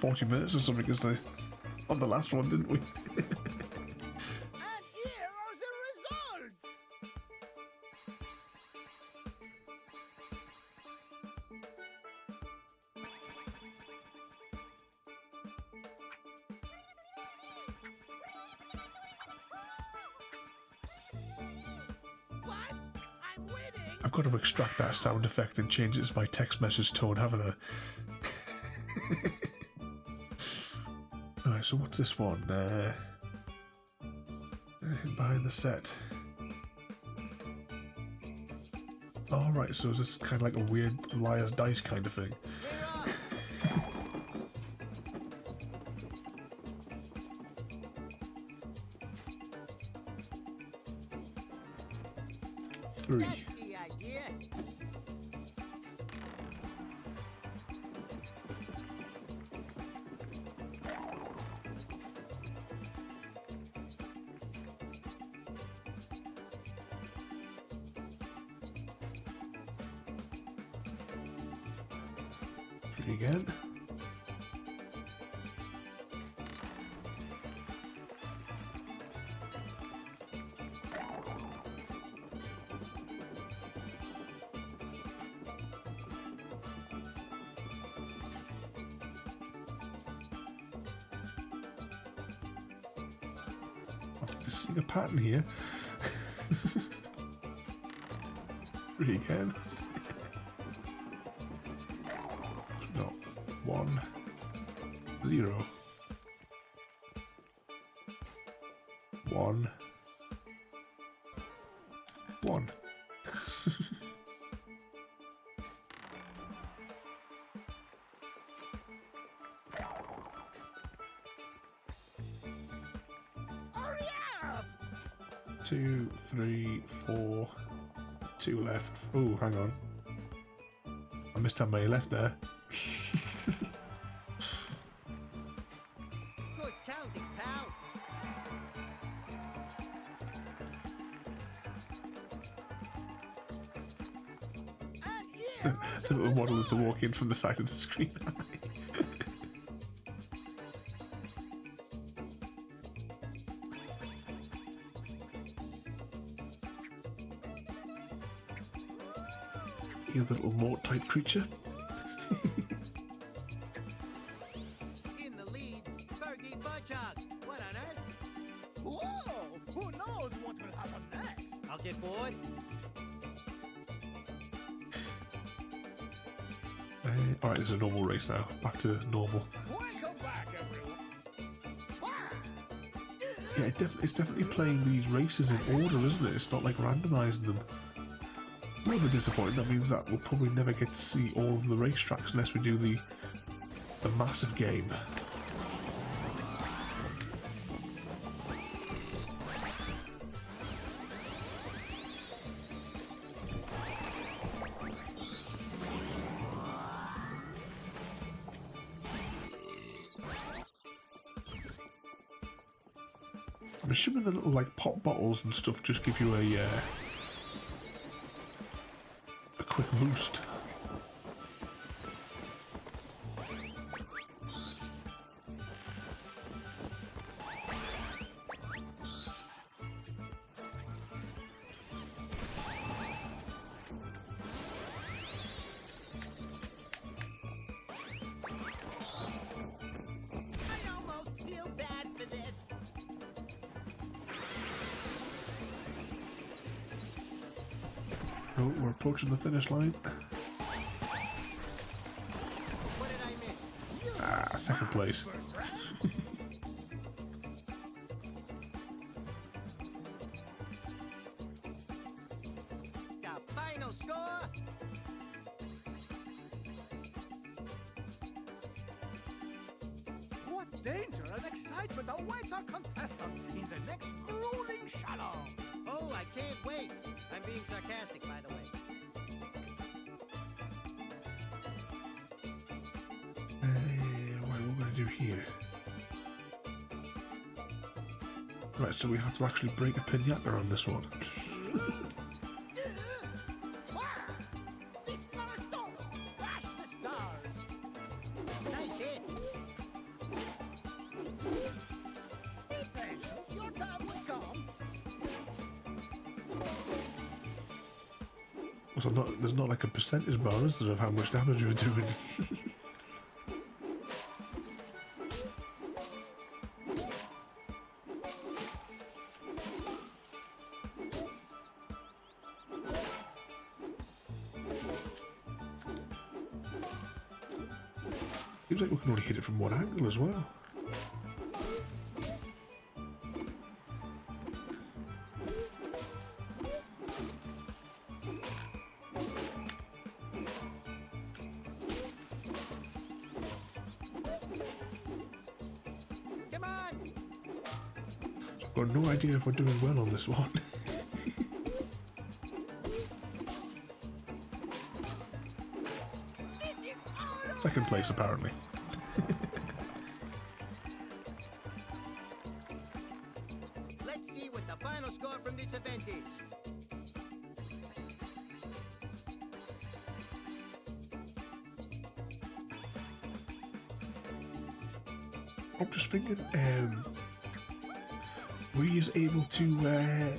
40 minutes or something on the last one, didn't we? And here are the results! What? I'm winning! I've got to extract that sound effect and change it to my text message tone, haven't I? Alright, so what's this one? Behind the set. Alright, so is this kind of like a weird liar's dice kind of thing? Three. That's the idea. Three again. I'm seeing a pattern here. Three again. No. 1 0 1 1. Hurry up! 2 3 4 2 left. Oh, hang on. I missed how many left there. Good counting, pal. And here are The little model is to walk in from the side of the screen. You little mort type creature. In the lead, Fergy Fudgehog. What on earth? Whoa! Who knows what will happen next? I'll get bored. Alright, it's a normal race now. Back to normal. Welcome back, everyone. Yeah, it's definitely playing these races in order, isn't it? It's not like randomising them. A little bit disappointing. That means that we'll probably never get to see all of the racetracks unless we do the massive game. I'm assuming the little like pop bottles and stuff just give you a quick boost. I almost feel bad for this. Oh, we're approaching the finish line. What did I miss? Ah, second place. The final score. What danger and excitement awaits our contestants in the next grueling shadow. Oh, I can't wait. I'm being sarcastic, by the way. What are we going to do here? Right, so we have to actually break a piñata on this one. Bash the stars. Nice hit. Be patient, your time will come. So there's not like a percentage bar, is there, of how much damage you're doing? Seems like we can only hit it from one angle as well. Come on. I've got no idea if we're doing well on this one. Second place, apparently. Let's see what the final score from this event is. I'm just thinking, were you able to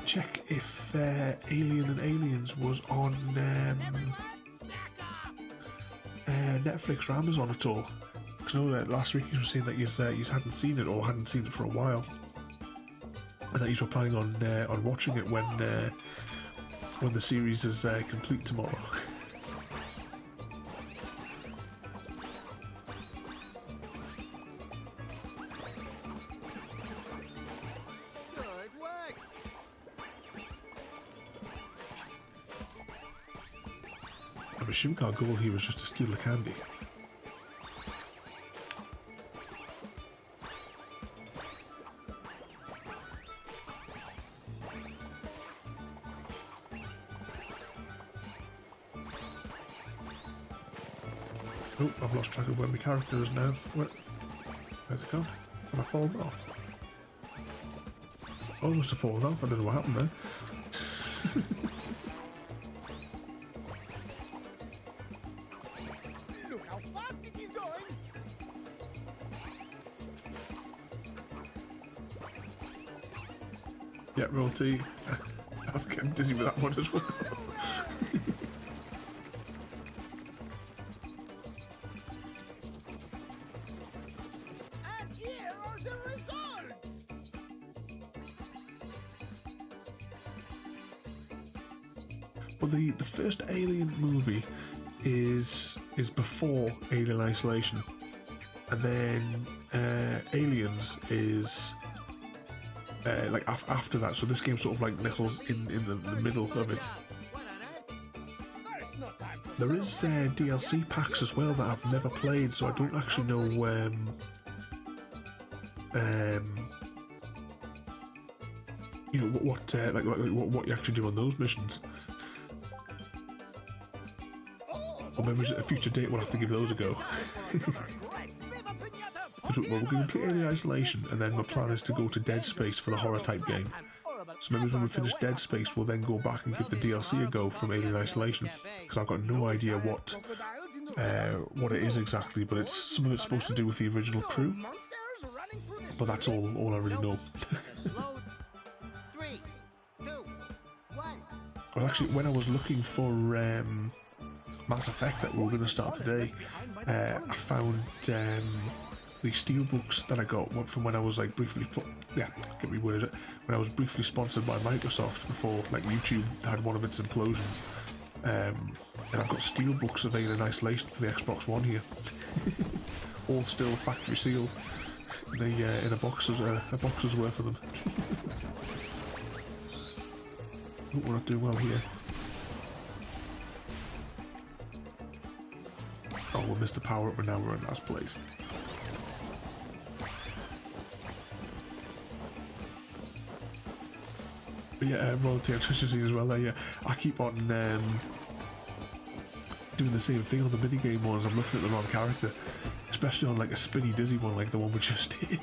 check if Alien and Aliens was on Netflix or Amazon at all? Because I know that last week you were saying that you hadn't seen it or hadn't seen it for a while, and that you were planning on watching it when the series is complete tomorrow. Good work. I'm assuming our goal here was just to steal the candy. Oh, I've lost track of where my character is now. Where's it gone? Have I fallen off? Oh, I must have fallen off. I don't know what happened there. Look how fast it is going. Yeah, roll T. I'm getting dizzy with that one as well. And here are the results. Well, the first Alien movie is before Alien Isolation, and then Aliens is like after that. So this game's sort of like little in the middle of it. What on earth? There's no time for There is DLC packs as well that I've never played, so I don't actually know you know what you actually do on those missions. Or maybe at a future date we'll have to give those a go. Well, we're going to complete Alien Isolation, and then my plan is to go to Dead Space for the horror type game. So maybe when we finish Dead Space, we'll then go back and give the DLC a go from Alien Isolation, because I've got no idea what it is exactly, but it's something that's supposed to do with the original crew. But that's all I really know. Slow. 3, 2, 1. Well, actually, when I was looking for Mass Effect that we were going to start today, I found the steelbooks that I got from when I was like briefly when I was briefly sponsored by Microsoft before like YouTube had one of its implosions, and I've got steelbooks of Alien Isolation for the Xbox One here, all still factory sealed in a box's worth of them. Oh, we're not doing well here. Oh, we missed the power up, and now we're in last place. Yeah, royalty on Twitch as well. Yeah, I keep on doing the same thing on the minigame ones. I'm looking at the wrong character, especially on like a spinny dizzy one like the one we just did.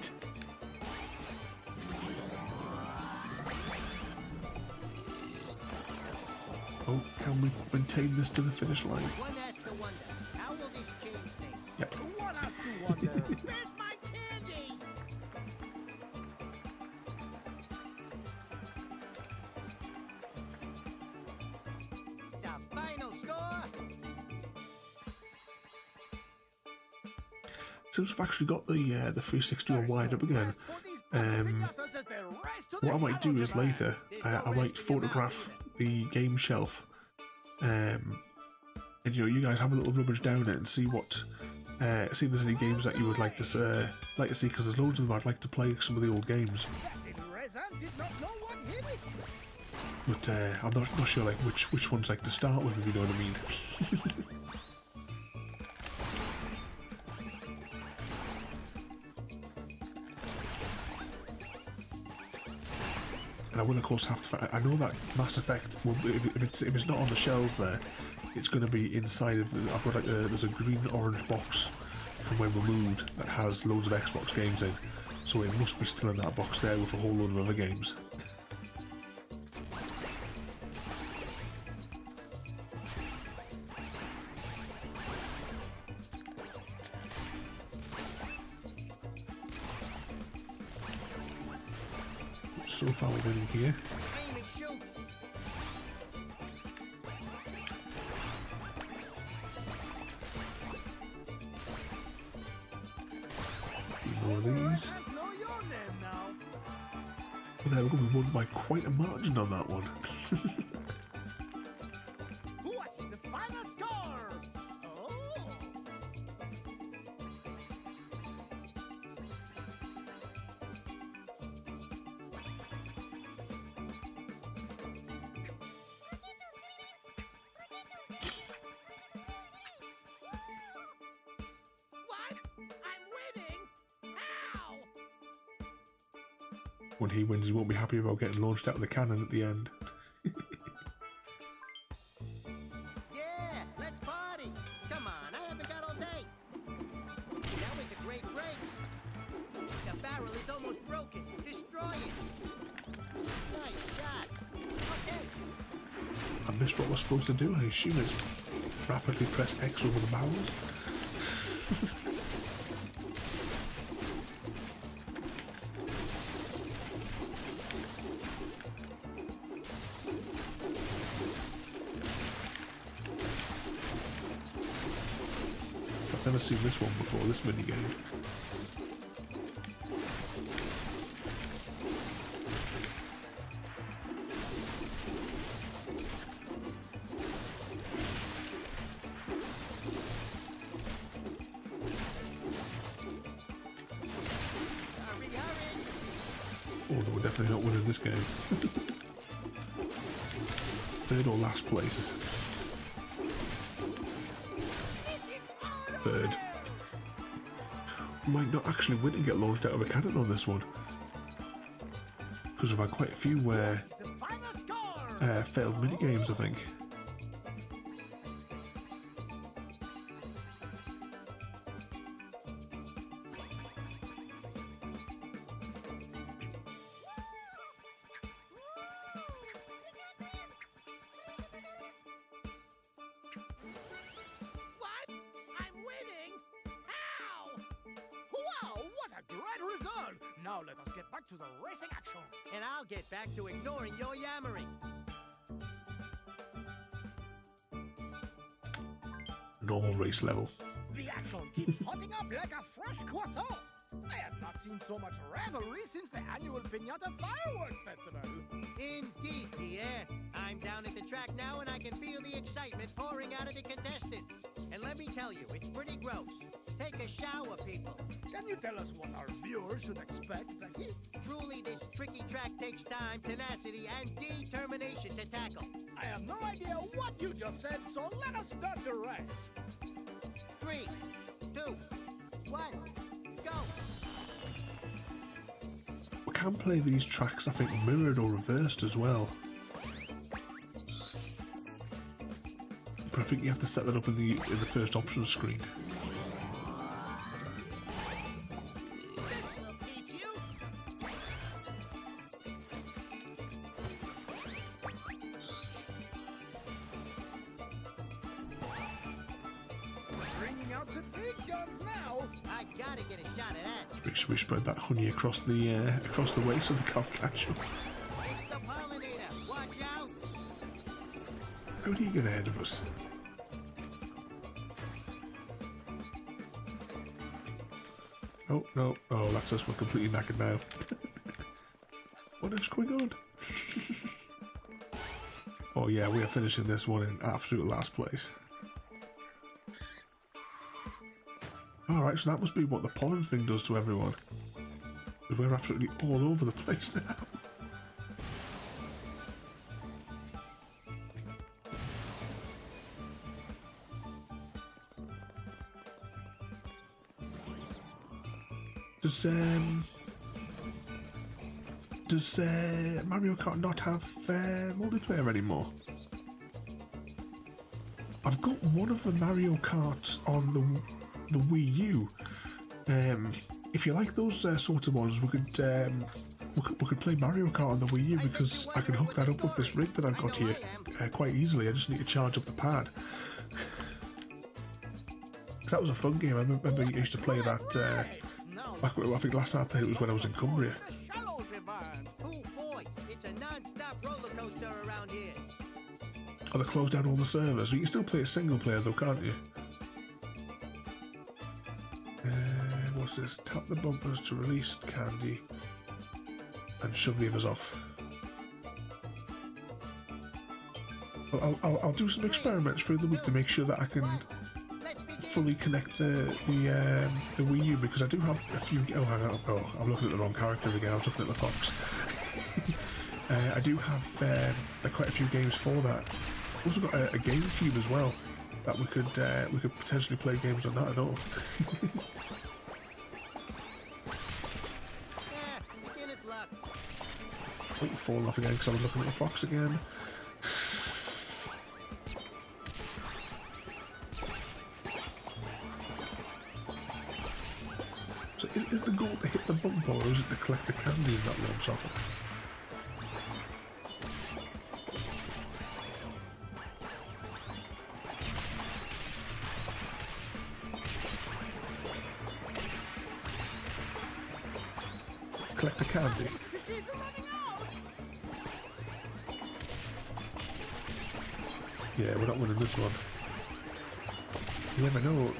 Oh, can we maintain this to the finish line? One has to wonder, how will this change things? Yep. One has to wonder. Where's my candy? The final score? Since we've actually got the 360 on wired up again, what I might do is later, I might photograph the game shelf, and you know, you guys have a little rummage down it and see what, see if there's any games that you would like to see, because there's loads of them I'd like to play some of the old games. But I'm not sure like which ones like to start with, if you know what I mean. And I will of course have to. I know that Mass Effect will, if it's not on the shelves there, it's going to be inside of. I've got like there's a green-orange box from when removed that has loads of Xbox games in, so it must be still in that box there with a whole load of other games. So far we're winning here. Aim and shoot. A few more of these. Well, there we're going to be won by quite a margin on that one. What is the final score? Oh. What? I'm winning? How? When he wins, he won't be happy about getting launched out of the cannon at the end. Yeah, let's party. Come on, I haven't got all day. That was a great break. The barrel is almost broken. Destroy it. Nice shot. Okay. I missed what we're supposed to do. I assume it's rapidly press X over the barrels. I've never seen this one before, this minigame. Hurry, hurry. Oh no, we're definitely not winning this game. Third or last places. Third. We might not actually win and get launched out of a cannon on this one. Because we've had quite a few The final score. failed minigames, I think. What? I'm winning? How? Wow, what a great result! Now let us get back to the racing action. And I'll get back to ignoring your yammering. Normal race level. The action keeps hotting up like a fresh croissant. I have not seen so much revelry since the annual Piñata Fireworks Festival. Indeed, Pierre. I'm down at the track now and I can feel the excitement pouring out of the contestants. And let me tell you, it's pretty gross. Take a shower, people. Can you tell us what our viewers should expect, Becky? Truly, this tricky track takes time, tenacity, and determination to tackle. I have no idea what you just said, so let us start the race. 3, 2, 1, go! We're can play these tracks, I think, mirrored or reversed as well. But I think you have to set that up in the first options screen. Bringing out the big guns now. I gotta get a shot at that. Make sure we spread that honey across the way so they can't catch up. It's the pollinator. Watch out. How did he get ahead of us? Oh, no. Oh, that's us. We're completely knackered now. What is going on? Oh, yeah, we are finishing this one in absolute last place. Alright, so that must be what the pollen thing does to everyone. We're absolutely all over the place now. Does Mario Kart not have multiplayer anymore? I've got one of the Mario Karts on the Wii U. If you like those sort of ones, we could play Mario Kart on the Wii U because I can hook that up with this rig that I've got here quite easily. I just need to charge up the pad. That was a fun game. I remember I used to play that. I think last time I played it was when I was in Cumbria. Shallows we burn. Oh boy, it's a non-stop roller coaster around here. Oh, they closed down all the servers. You can still play it single player though, can't you? What's this? Tap the bumpers to release candy and shove the others off. I'll do some experiments through the week to make sure that I can fully connect the Wii U, because I do have a few. Oh, hang on. Oh, I'm looking at the wrong characters again. I was looking at the fox. I do have quite a few games for that. I've also got a GameCube as well that we could potentially play games on that at all. Yeah, beginner's luck. Oh, falling off again because I was looking at the fox again. So is the goal to hit the bump, or is it to collect the candies that launch off it? Collect the candy. Yeah, we're not winning this one. You never know.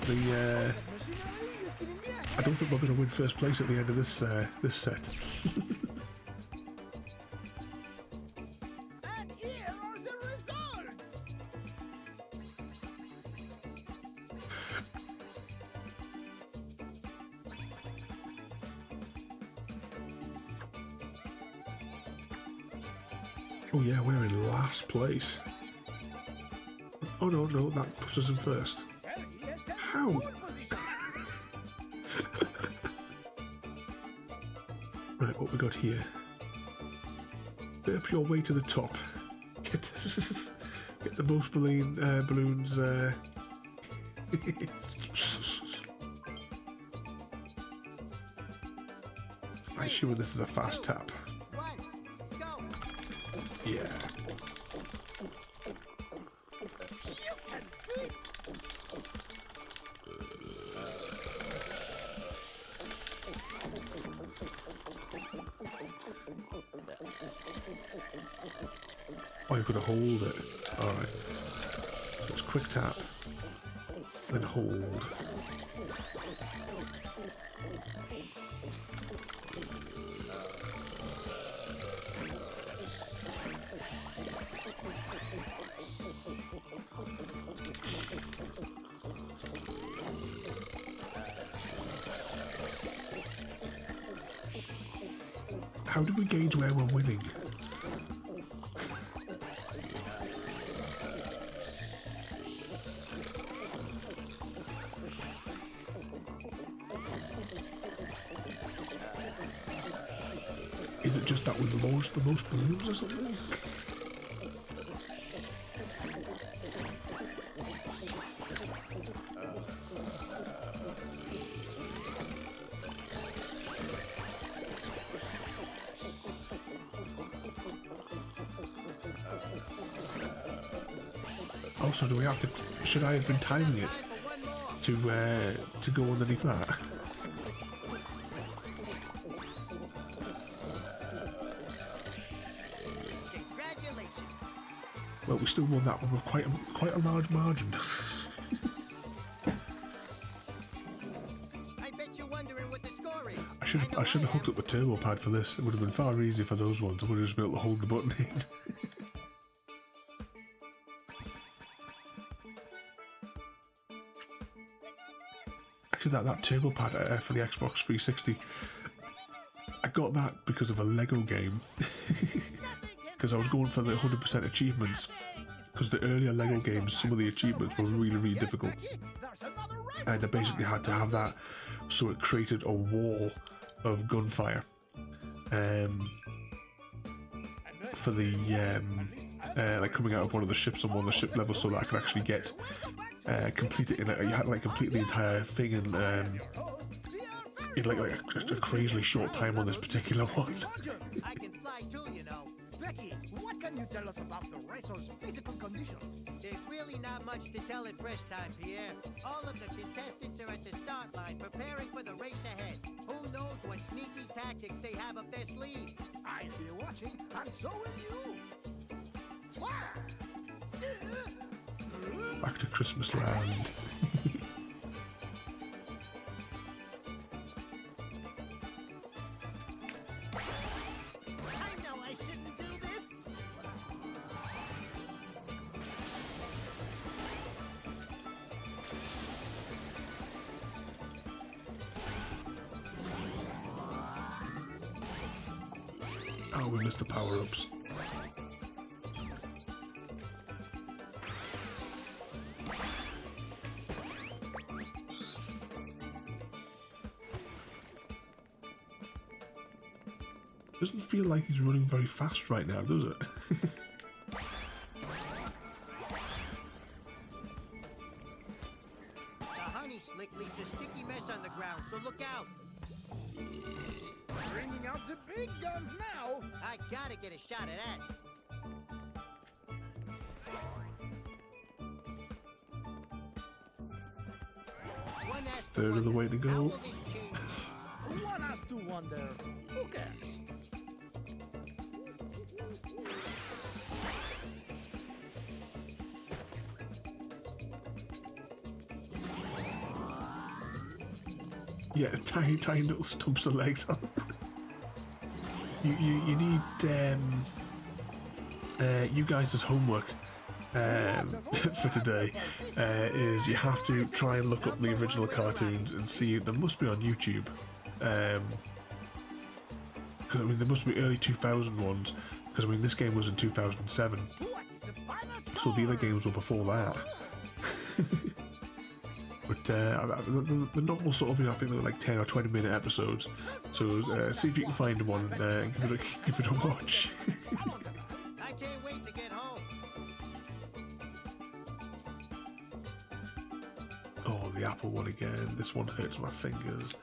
I don't think we're going to win first place at the end of this set. And here are the results. Oh yeah, we're in last place. Oh no, that puts us in first. Fergy has taken How? pole position. Right, what we got here? Bit up your way to the top. Get the most balloons. I'm sure this is a fast tap. One, go. Yeah. Oh, you've got to hold it. Alright. Let's quick tap. Then hold. How do we gauge where we're winning? Is it just that we launched the most balloons or something? Also, do we have to? Should I have been timing it to go underneath that? Congratulations. Well, we still won that one with quite a large margin. I bet you're wondering what the score is. I should have hooked up the turbo pad for this. It would have been far easier for those ones. I would have just been able to hold the button in. Actually, that turbo pad for the Xbox 360, I got that because of a Lego game. Because I was going for the 100% achievements. Because the earlier Lego games, some of the achievements were really difficult. And I basically had to have that, so it created a wall of gunfire. For the like coming out of one of the ships on one of the ship levels, so that I could actually get complete it in you had to like complete the entire thing in like a crazily short time on this particular one. I can fly too, you know. Becky, what can you tell us about the racer's physical condition? There's really not much to tell at press time, Pierre. All of the contestants are at the start line preparing for the race ahead. Who knows what sneaky tactics they have up their sleeve? I'll be watching, and so will you. Back to Christmas Land. I know I shouldn't do this. Oh, we missed the power-ups. Doesn't feel like he's running very fast right now, does it? The honey slick leaves a sticky mess on the ground, so look out. Bringing out the big guns now. I gotta get a shot at that. One has to Third of the way to wonder, how go. will this change? One has to wonder, who cares? Yeah, tiny little stumps of legs on. You need you guys as homework for today is you have to try and look up the original cartoons and see. They must be on YouTube. Because I mean, there must be early 2000 ones. Because I mean, this game was in 2007, so the other games were before that. But the novel sort of, I think they were like 10 or 20 minute episodes. So see if you can find one and give it a watch. I can't wait to get home. Oh, the apple one again. This one hurts my fingers.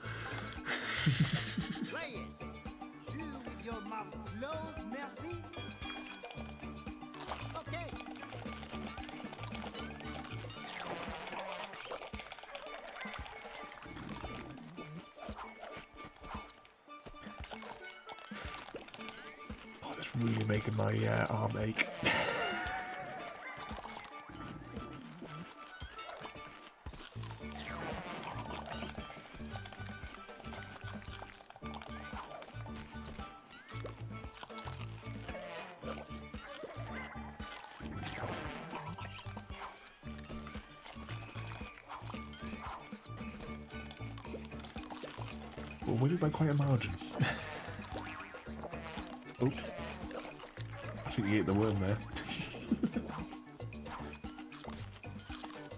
Players, Chew with your mouth closed, merci. okay. Oh, that's really making my arm ache. We're winning by quite a margin. Oh, I think he ate the worm there.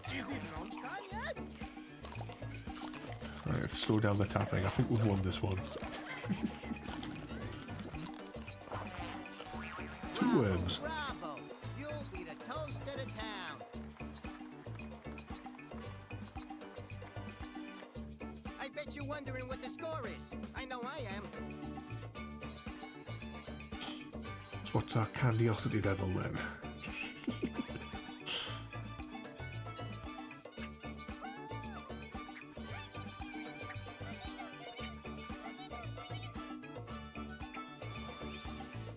Is it lunchtime yet? Right, let's slow down the tapping. I think we've won this one. worms. Bravo! You'll be the toast of the town. I bet you're wondering what the score is. I know I am. So what's our candiosity level then?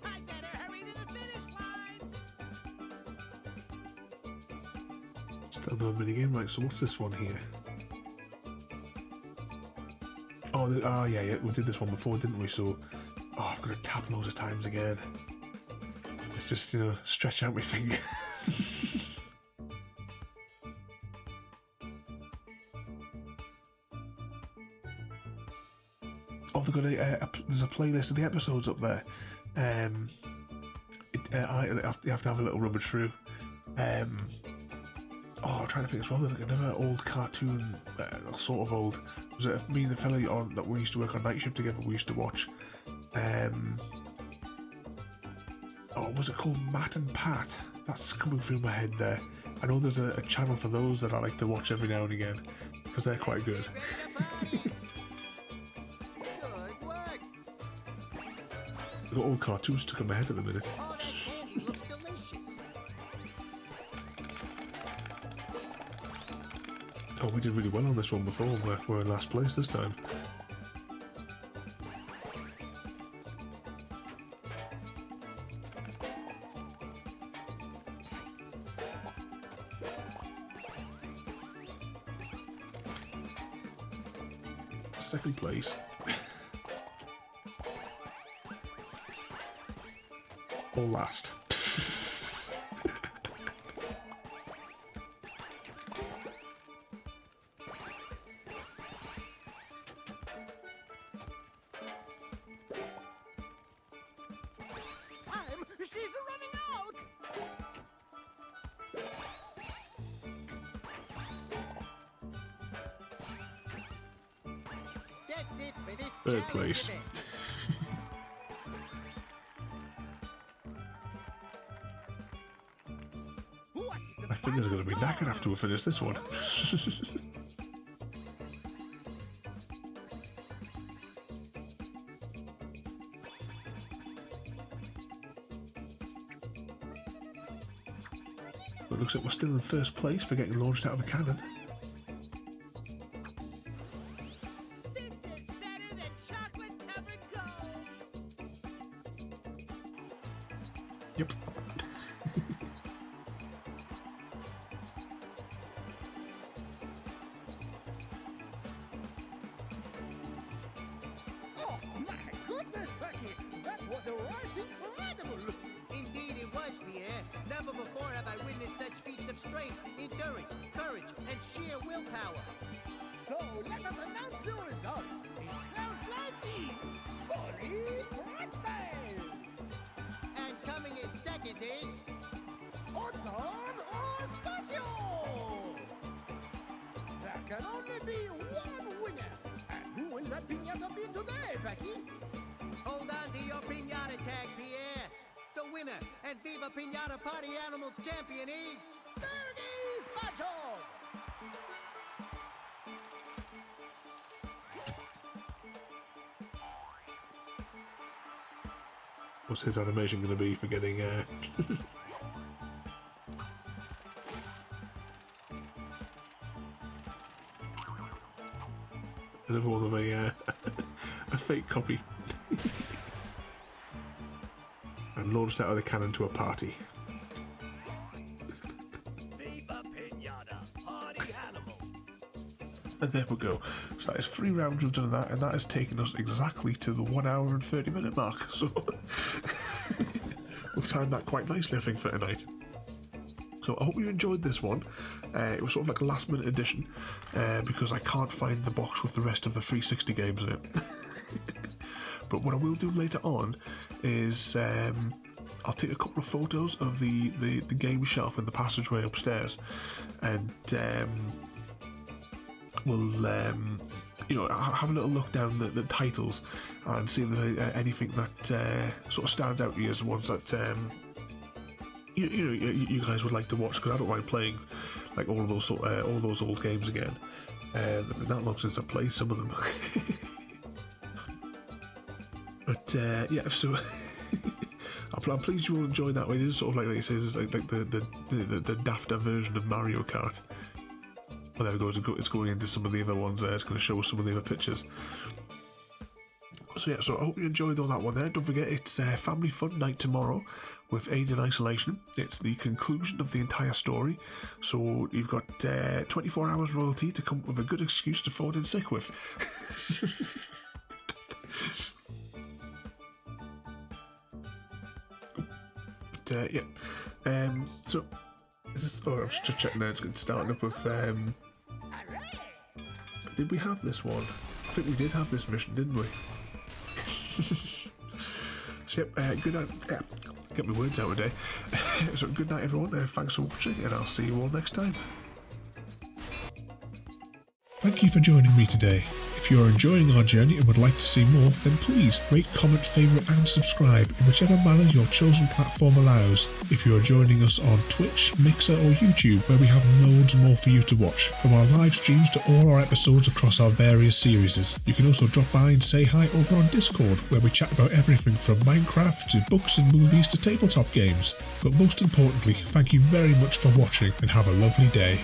I better hurry to the finish line. Still no minigame, right, so what's this one here? Oh, yeah, we did this one before, didn't we? So, I've got to tap loads of times again. It's just, you know, stretch out my finger. Oh, they've got there's a playlist of the episodes up there. You have to have a little rummage through. I'm trying to think as well. There's like another old cartoon, sort of old. Was it me and the fella on that we used to work on night shift together? We used to watch. Was it called Matt and Pat? That's coming through my head there. I know there's a channel for those that I like to watch every now and again because they're quite good. Good work. I've got old cartoons stuck in my head at the minute. Oh, that candy looks delicious. Oh, we did really well on this one before. We're in last place this time. Second place. Or last. She's running out! That's it for this Third challenge place. event. What is the My fingers are going to be final knackered score? after we finish this one. It looks like we're still in first place for getting launched out of a cannon. This is better than chocolate-covered gold. Yep. Oh, my goodness, Becky! That was incredible! Indeed it was, Pierre. Never before have I witnessed such feats of strength, endurance, courage, and sheer willpower. So, let us announce the results. The third place is Paulie Pretztail! And coming in second is... Hudson Horstachio! There can only be one winner. And who will that piñata be today, Becky? Hold on to your piñata tag, Pierre. The winner and Viva Piñata Party Animals champion is... Fergy Fudgehog! What's his animation going to be for getting... Another one of a fake copy. And launched out of the cannon to a party. Viva Piñata, party animal. And there we go. So that is 3 rounds we've done that, and that has taken us exactly to the 1 hour and 30 minute mark. So we've timed that quite nicely, I think, for tonight. So I hope you enjoyed this one. It was sort of like a last minute addition because I can't find the box with the rest of the 360 games in it. But what I will do later on is I'll take a couple of photos of the game shelf in the passageway upstairs, and we'll have a little look down the titles and see if there's anything that sort of stands out to you as the ones that you guys would like to watch, because I don't mind playing like all those old games again. It's been that long since I played some of them. But yeah, so I'm pleased you all enjoyed that. It is sort of like it says, like the dafter version of Mario Kart. Well, there we go. It's going into some of the other ones there. It's going to show us some of the other pictures. So yeah, so I hope you enjoyed all that one there. Don't forget, it's Family Fun Night tomorrow with Aid in Isolation. It's the conclusion of the entire story. So you've got 24 hours royalty to come up with a good excuse to phone in sick with. But, yeah. So is this? Oh, I'm just checking now. It's starting up with. Did we have this one? I think we did have this mission, didn't we? So yep, good night. Yeah, get my words out today. So good night, everyone. Thanks for watching, and I'll see you all next time. Thank you for joining me today. If you are enjoying our journey and would like to see more, then please rate, comment, favourite and subscribe in whichever manner your chosen platform allows. If you are joining us on Twitch, Mixer or YouTube, where we have loads more for you to watch, from our live streams to all our episodes across our various series. You can also drop by and say hi over on Discord, where we chat about everything from Minecraft to books and movies to tabletop games. But most importantly, thank you very much for watching and have a lovely day.